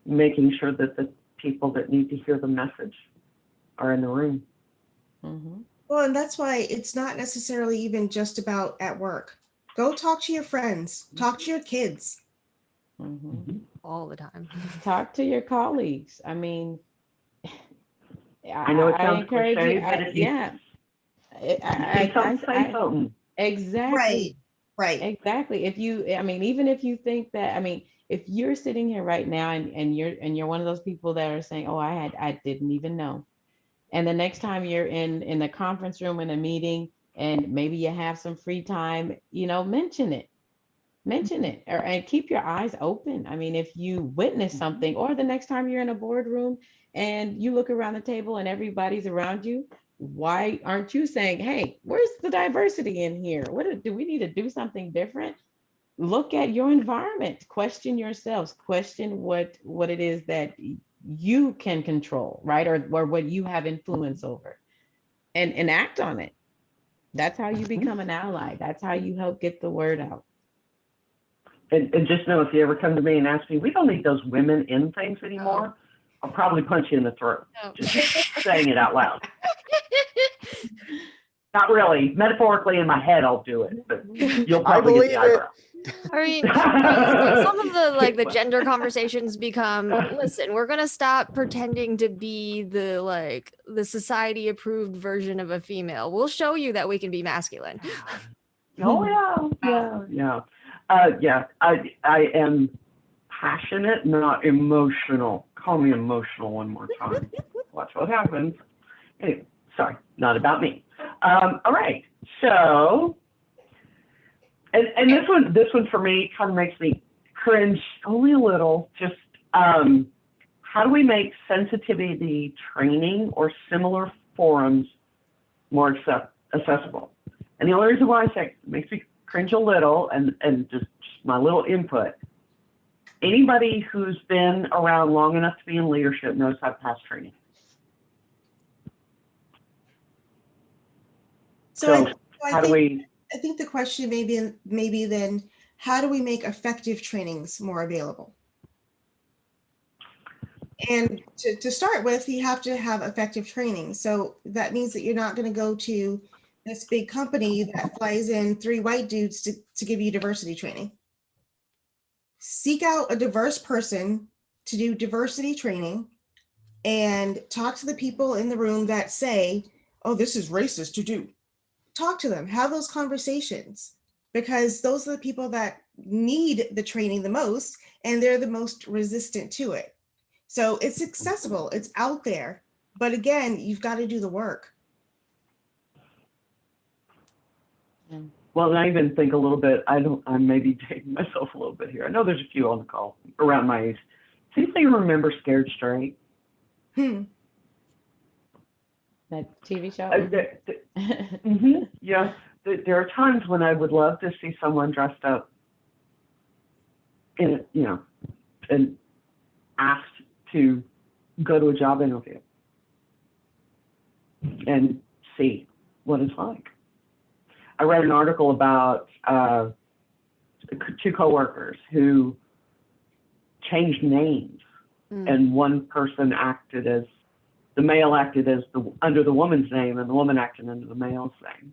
making sure that the people that need to hear the message are in the room. Mm-hmm. Well, and that's why it's not necessarily even just about at work. Go talk to your friends, talk to your kids. Mm-hmm. All the time. Talk to your colleagues. I mean, I know it sounds encourage cliche, you. but See something, say something. Exactly. Right. Exactly. I mean, even if you think that, I mean, if you're sitting here right now and you're one of those people that are saying, oh, I didn't even know. And the next time you're in a conference room in a meeting and maybe you have some free time, mention it. And keep your eyes open. I mean, if you witness something, or the next time you're in a boardroom and you look around the table and everybody's around you, why aren't you saying, hey, where's the diversity in here? Do we need to do something different? Look at your environment, question yourselves, question what it is that you can control, right? Or what you have influence over, and act on it. That's how you become an ally. That's how you help get the word out. And just know, if you ever come to me and ask me, we don't need those women in things anymore, I'll probably punch you in the throat. Oh. Just saying it out loud. Not really. Metaphorically, in my head, I'll do it, but you'll probably get the eyebrow. I mean, some of the gender conversations become, listen, we're gonna stop pretending to be the society approved version of a female. We'll show you that we can be masculine. Oh yeah. I am passionate, not emotional. Call me emotional one more time. Watch what happens. Anyway, sorry, not about me. All right, so, and this one for me kind of makes me cringe only a little. Just how do we make sensitivity training or similar forums more accessible? And the only reason why I say it makes me cringe a little, and just my little input, anybody who's been around long enough to be in leadership knows how to pass training. So how do we? I think the question maybe then, how do we make effective trainings more available? And to start with, you have to have effective training. So that means that you're not going to go to this big company that flies in 3 white dudes to give you diversity training. Seek out a diverse person to do diversity training and talk to the people in the room that say, oh, this is racist to do. Talk to them, have those conversations, because those are the people that need the training the most, and they're the most resistant to it. So it's accessible, it's out there, but again, you've got to do the work. Well, I even think a little bit, I'm maybe dating myself a little bit here. I know there's a few on the call around my age. See if they remember Scared Straight. That TV show? Yeah, there are times when I would love to see someone dressed up in, and asked to go to a job interview and see what it's like. I read an article about 2 coworkers who changed names, and one person the male acted as under the woman's name, and the woman acted under the male's name.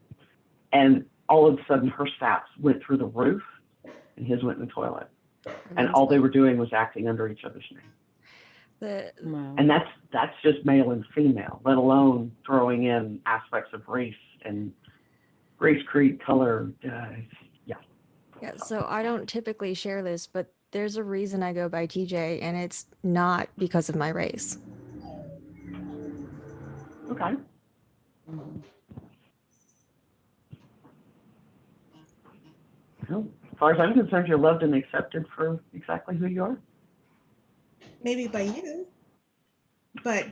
And all of a sudden, her stats went through the roof, and his went in the toilet. And all they were doing was acting under each other's name. And that's just male and female, let alone throwing in aspects of race and race, creed, color. Yeah, so I don't typically share this, but there's a reason I go by TJ, and it's not because of my race. Okay. Well, as far as I'm concerned, you're loved and accepted for exactly who you are. Maybe by you, but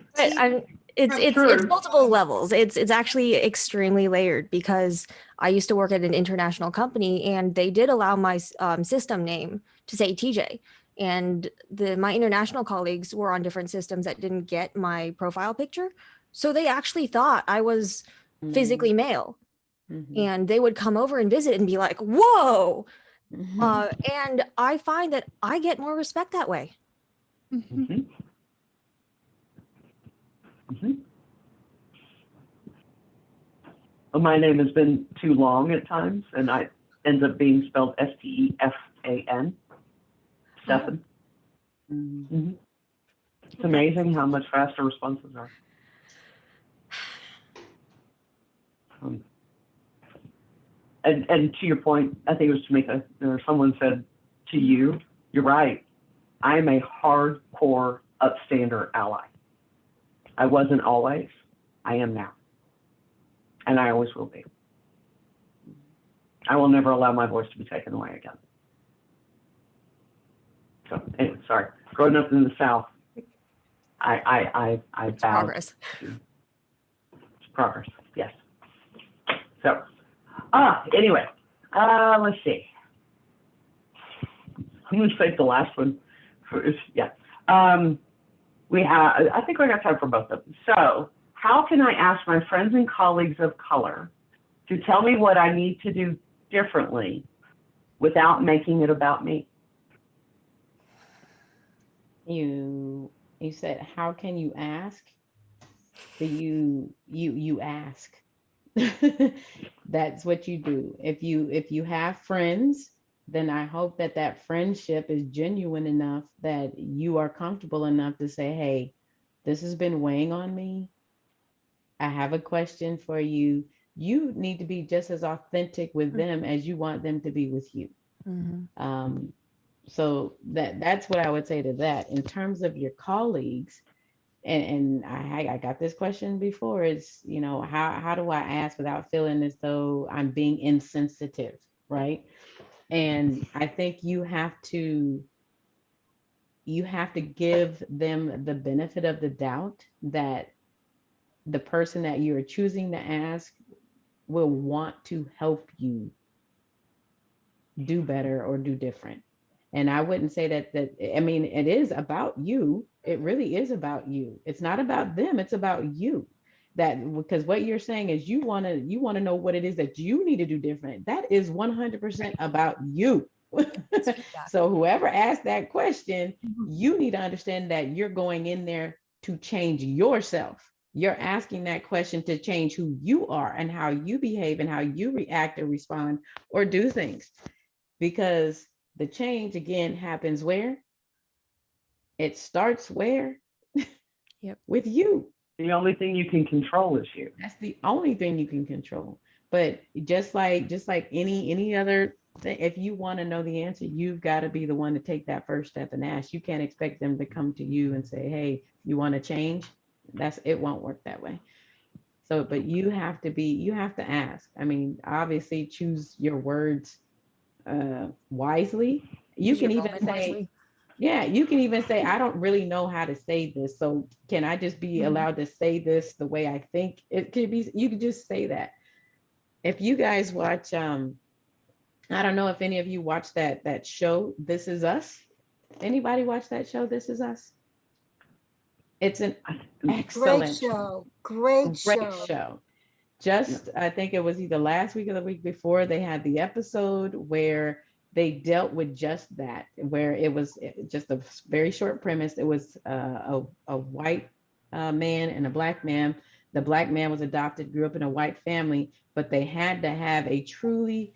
it's multiple levels. It's actually extremely layered, because I used to work at an international company, and they did allow my system name to say TJ, and my international colleagues were on different systems that didn't get my profile picture, so they actually thought I was physically male. And they would come over and visit and be like, whoa. And I find that I get more respect that way. Well, my name has been too long at times, and I ends up being spelled Stefan. Stefan. It's amazing how much faster responses are. And to your point, I think it was Tamika, or someone said to you, you're right. I am a hardcore upstander ally. I wasn't always, I am now. And I always will be. I will never allow my voice to be taken away again. So anyway, sorry. Growing up in the South, I It's vowed progress. to progress. Yes. So, anyway, let's see. I'm going to save the last one. Yeah. I think we got time for both of them. So, how can I ask my friends and colleagues of color to tell me what I need to do differently without making it about me? You said, how can you ask? So you ask. That's what you do. If you have friends, then I hope that that friendship is genuine enough that you are comfortable enough to say, hey, this has been weighing on me. I have a question for you. You need to be just as authentic with them as you want them to be with you. Mm-hmm. So that's what I would say to that. In terms of your colleagues, and I got this question before, is, you know, how do I ask without feeling as though I'm being insensitive, right? And I think you have to give them the benefit of the doubt that the person that you're choosing to ask will want to help you do better or do different. And I wouldn't say that I mean, it is about you. It really is about you. It's not about them, it's about you. That, because what you're saying is you want to know what it is that you need to do different. That is 100% about you. So whoever asked that question, you need to understand that you're going in there to change yourself. You're asking that question to change who you are and how you behave and how you react or respond or do things. Because the change, again, happens where? It starts where? Yep. With you. The only thing you can control is you. That's the only thing you can control. But just like any other thing, if you want to know the answer, you've got to be the one to take that first step and ask. You can't expect them to come to you and say, hey, you want to change? It won't work that way. So, but you have to ask. I mean, obviously choose your words wisely. You can even say, yeah, you can even say, I don't really know how to say this. So can I just be allowed to say this the way I think it could be? You could just say that. If you guys watch, I don't know if any of you watch that show, This Is Us. Anybody watch that show, This Is Us? It's an excellent Great show. show. Just, I think it was either last week or the week before, they had the episode where they dealt with just that, where it was just a very short premise. It was a white man and a black man. The black man was adopted, grew up in a white family, but they had to have a truly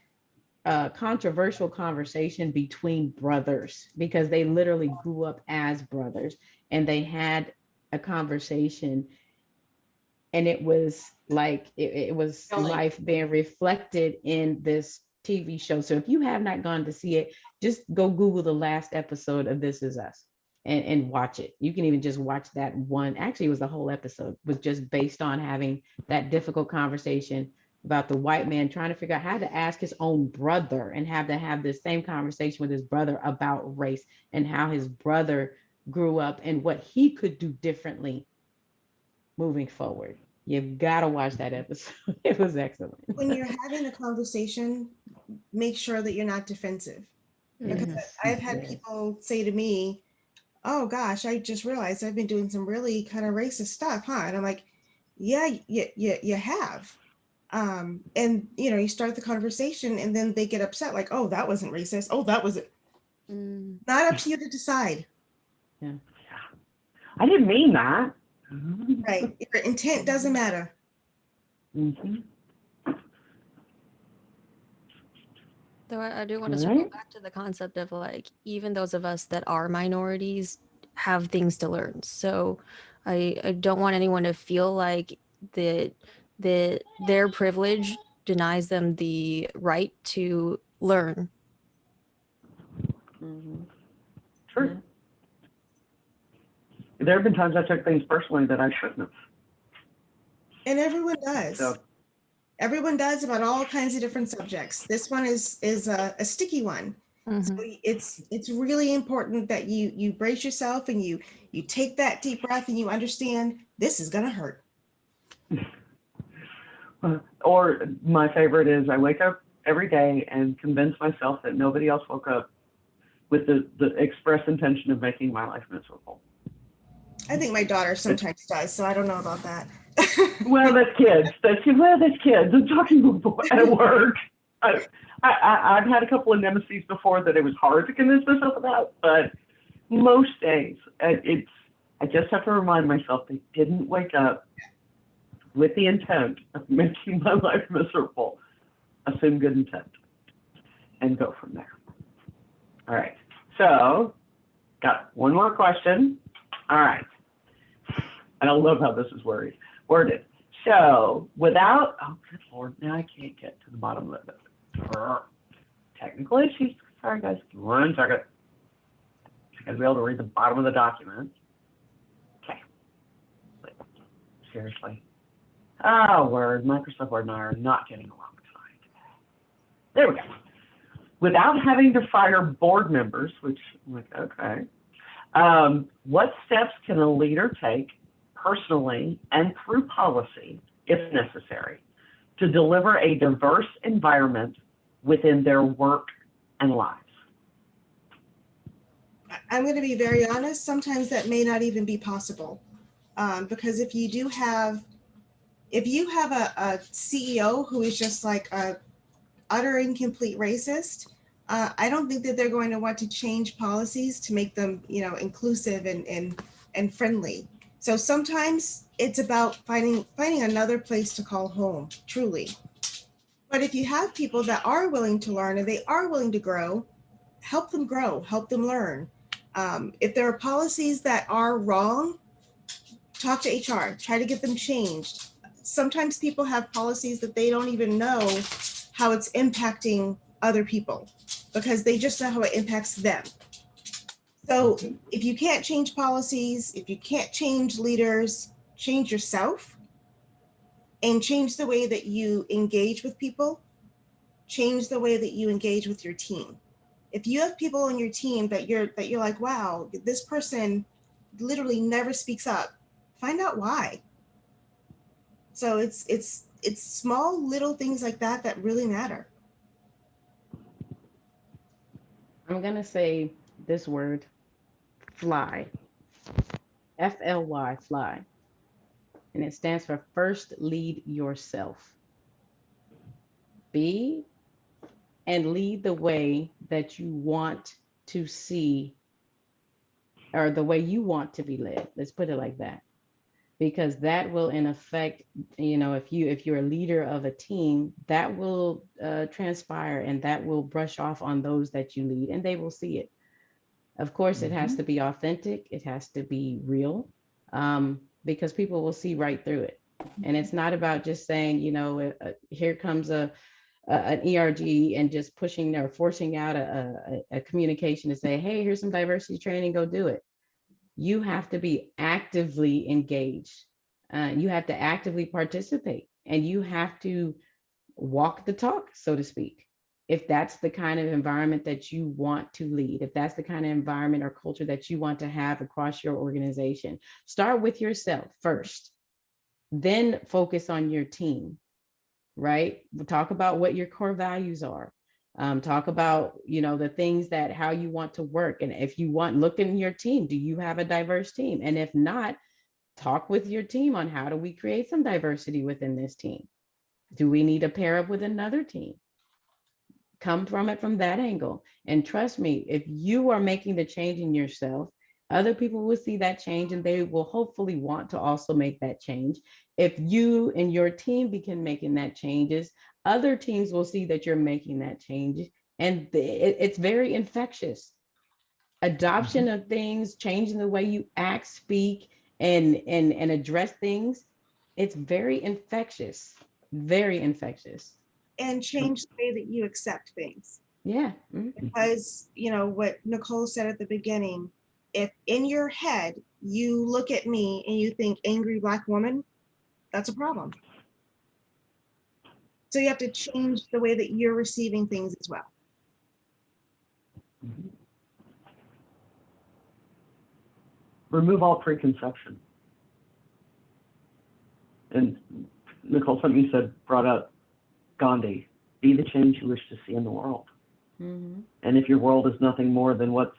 controversial conversation between brothers because they literally grew up as brothers, and they had a conversation, and it was like it was life being reflected in this TV show. So if you have not gone to see it, just go Google the last episode of This Is Us and watch it. You can even just watch that one. Actually, it was the whole episode was just based on having that difficult conversation about the white man trying to figure out how to ask his own brother and have to have the same conversation with his brother about race and how his brother grew up and what he could do differently moving forward. You've got to watch that episode. It was excellent. When you're having a conversation, make sure that you're not defensive. Because I've had people say to me, oh gosh, I just realized I've been doing some really kind of racist stuff, huh? And I'm like, yeah, you have. And you know, you start the conversation and then they get upset, like, oh, that wasn't racist. Oh, that was it. Not up to you to decide. Yeah. I didn't mean that. Right. Your intent doesn't matter. Though I do want to circle back to the concept of like, even those of us that are minorities have things to learn. So I don't want anyone to feel like that their privilege denies them the right to learn. True. There have been times I took things personally that I shouldn't have. And everyone does. So, Everyone does about all kinds of different subjects. This one is a sticky one. So it's really important that you brace yourself and you take that deep breath and you understand this is gonna hurt. or my favorite is I wake up every day and convince myself that nobody else woke up with the express intention of making my life miserable. I think my daughter sometimes does, so I don't know about that. Well, that's kids. That's kids. I'm talking at work. I've had a couple of nemesis before that it was hard to convince myself about, but most days I just have to remind myself they didn't wake up with the intent of making my life miserable. Assume good intent and go from there. All right. So, got one more question. All right. And I love how this is worded. So, without, oh, good Lord, now I can't get to the bottom of it. Technical issues. Sorry, guys. 1 second. I gotta be able to read the bottom of the document. Okay. Seriously. Oh, Word. Microsoft Word and I are not getting along tonight. There we go. Without having to fire board members, which I'm like, okay. What steps can a leader take personally and through policy, if necessary, to deliver a diverse environment within their work and lives? I'm going to be very honest. Sometimes that may not even be possible, because if you have a CEO who is just like a utter incomplete racist, I don't think that they're going to want to change policies to make them, inclusive and friendly. So sometimes it's about finding another place to call home, truly. But if you have people that are willing to learn and they are willing to grow, help them learn. If there are policies that are wrong, talk to HR, try to get them changed. Sometimes people have policies that they don't even know how it's impacting other people because they just know how it impacts them. So if you can't change policies, if you can't change leaders, change yourself and change the way that you engage with people, change the way that you engage with your team. If you have people on your team that you're like, wow, this person literally never speaks up, find out why. So it's small little things like that that really matter. I'm gonna say this word, fly. FLY, fly. And it stands for first lead yourself. Be and lead the way that you want to see, or the way you want to be led. Let's put it like that. Because that will in effect, if you're a leader of a team, that will transpire and that will brush off on those that you lead and they will see it. Of course, it has to be authentic. It has to be real, because people will see right through it. And it's not about just saying, here comes an ERG and just pushing or forcing out a communication to say, hey, here's some diversity training, go do it. You have to be actively engaged. You have to actively participate and you have to walk the talk, so to speak. If that's the kind of environment that you want to lead, if that's the kind of environment or culture that you want to have across your organization, start with yourself first, then focus on your team, right? We'll talk about what your core values are. Talk about, the things that how you want to work. And if you want, look in your team, do you have a diverse team? And if not, talk with your team on how do we create some diversity within this team? Do we need to pair up with another team? Come from it from that angle. And trust me, if you are making the change in yourself, other people will see that change and they will hopefully want to also make that change. If you and your team begin making that changes, other teams will see that you're making that change. And it's very infectious. Adoption of things, changing the way you act, speak, and address things It's very infectious, very infectious. And change the way that you accept things. Yeah. Because, you know, what Nicole said at the beginning, if in your head you look at me and you think angry Black woman, that's a problem. So you have to change the way that you're receiving things as well. Remove all preconception. And Nicole, something you said brought up Gandhi. Be the change you wish to see in the world. Mm-hmm. And if your world is nothing more than what's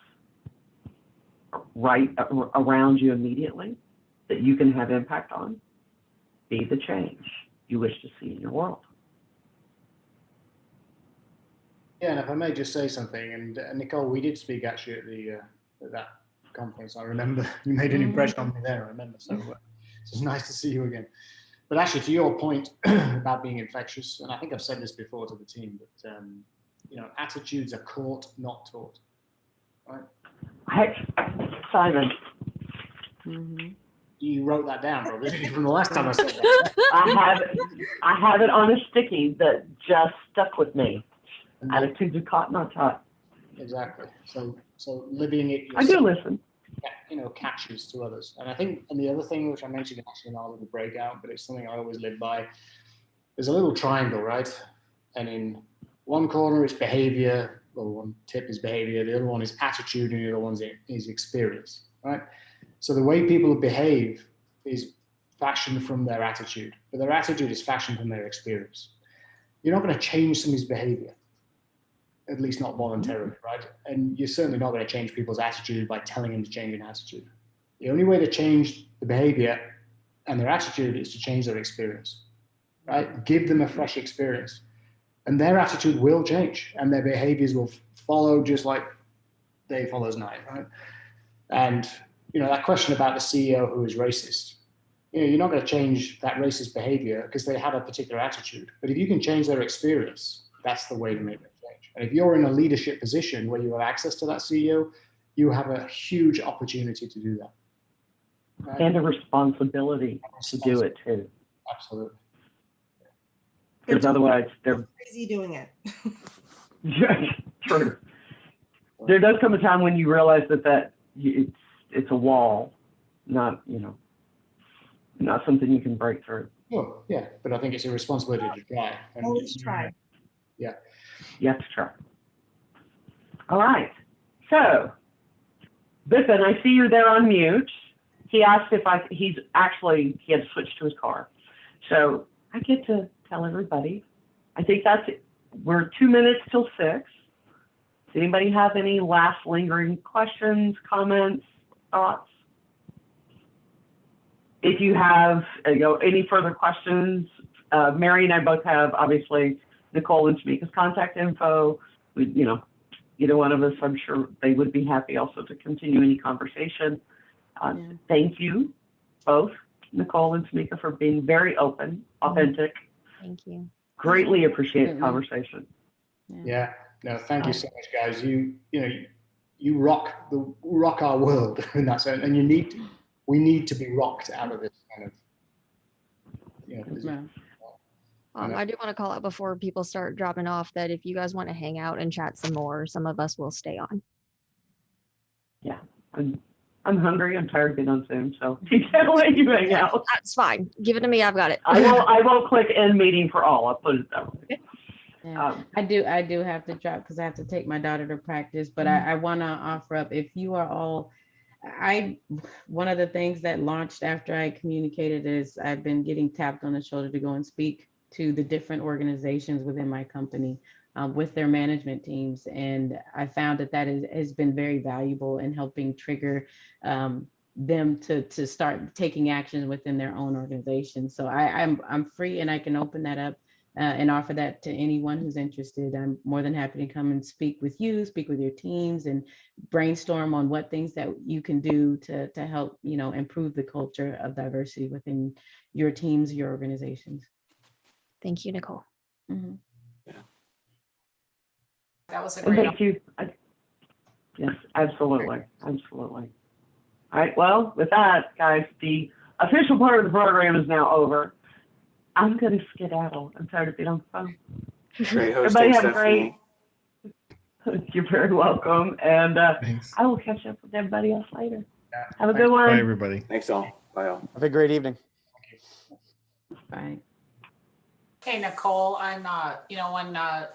right around you immediately that you can have impact on, be the change you wish to see in your world. Yeah, and if I may just say something, and Nicole, we did speak actually at that conference. I remember you made an impression on me there. I remember, so it's nice to see you again. But actually, to your point about being infectious, and I think I've said this before to the team, but you know, attitudes are caught, not taught. Right? Simon. Mm-hmm. You wrote that down, probably from the last time I said that. I have it on a sticky that just stuck with me. Attitudes are caught, not taught. Exactly. So living it yourself, I do listen. you know, catches to others. And I think, and the other thing which I mentioned actually in our little breakout, but it's something I always live by, there's a little triangle, right? And in one corner it's behavior, well, one tip is behavior, the other one is attitude, and the other one is experience, right? So the way people behave is fashioned from their attitude, but their attitude is fashioned from their experience. You're not going to change somebody's behavior, at least not voluntarily, right? And you're certainly not going to change people's attitude by telling them to change an attitude. The only way to change the behavior and their attitude is to change their experience, right? Give them a fresh experience, and their attitude will change, and their behaviors will follow, just like day follows night, right? And you know, that question about the CEO who is racist, you know, you're not going to change that racist behavior because they have a particular attitude. But if you can change their experience, that's the way to make that change. And if you're in a leadership position where you have access to that CEO, you have a huge opportunity to do that. Right? And a responsibility to do it too. Absolutely. Because otherwise they're crazy doing it. True. There does come a time when you realize that it's a wall, not, you know, not something you can break through. Oh, yeah, but I think it's a responsibility to try. And Always try. Yeah. You have to try. All right. So, Biffin, I see you're there on mute. He asked if he had to switch to his car. So I get to tell everybody, I think we're 2 minutes till 6. Does anybody have any last lingering questions, comments, thoughts? If you have any further questions, Mary and I both have, obviously, Nicole and Tamika's contact info. Either one of us, I'm sure they would be happy also to continue any conversation. Thank you both, Nicole and Tamika, for being very open, authentic. Thank you. Greatly appreciate the conversation. Yeah. No, thank you so much, guys. You rock our world in that sense, and we need to be rocked out of this kind of position. I do want to call out before people start dropping off that if you guys want to hang out and chat some more, some of us will stay on. Yeah, I'm hungry. I'm tired of being on Zoom, so can't let you hang out. That's fine. Give it to me. I've got it. I won't click end meeting for all. I'll put it that way. Yeah. I do have to drop because I have to take my daughter to practice, but I want to offer up, if you are all, one of the things that launched after I communicated is I've been getting tapped on the shoulder to go and speak to the different organizations within my company with their management teams. And I found that has been very valuable in helping trigger them to start taking action within their own organization. So I'm free and I can open that up and offer that to anyone who's interested. I'm more than happy to come and speak with your teams, and brainstorm on what things that you can do to help, improve the culture of diversity within your teams, your organizations. Thank you, Nicole. Mm-hmm. That was a great. Thank you. Yes, absolutely. Absolutely. All right. Well, with that, guys, the official part of the program is now over. I'm going to skedaddle. I'm tired of being on the phone. Great Everybody hosting, have a great. Stephanie. You're very welcome. And Thanks. I will catch up with everybody else later. Yeah. Have a good one. Bye, everybody. Thanks all. Bye all. Have a great evening. Bye. Hey, Nicole, I'm,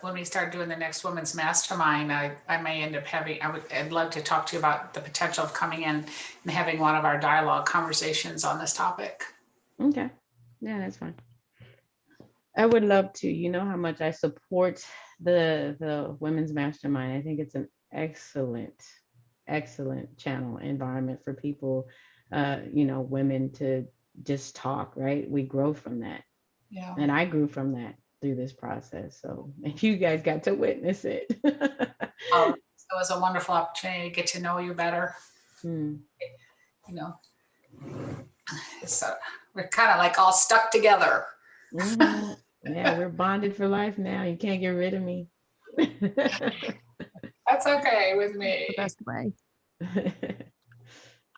when we start doing the next women's mastermind, I may end up having, I'd love to talk to you about the potential of coming in and having one of our dialogue conversations on this topic. Okay. Yeah, that's fine. I would love to. You know how much I support the women's mastermind. I think it's an excellent channel environment for people, women to just talk, right? We grow from that. Yeah. And I grew from that through this process. So if you guys got to witness it. It was a wonderful opportunity to get to know you better. So we're kind of like all stuck together. Mhm. Yeah, we're bonded for life now. You can't get rid of me. That's okay with me. The best way.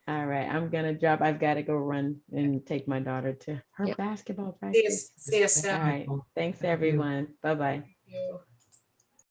All right, I'm gonna drop. I've got to go run and take my daughter to her Yep. basketball See you, practice. see you soon. All right, thanks everyone. Bye-bye. Thank you.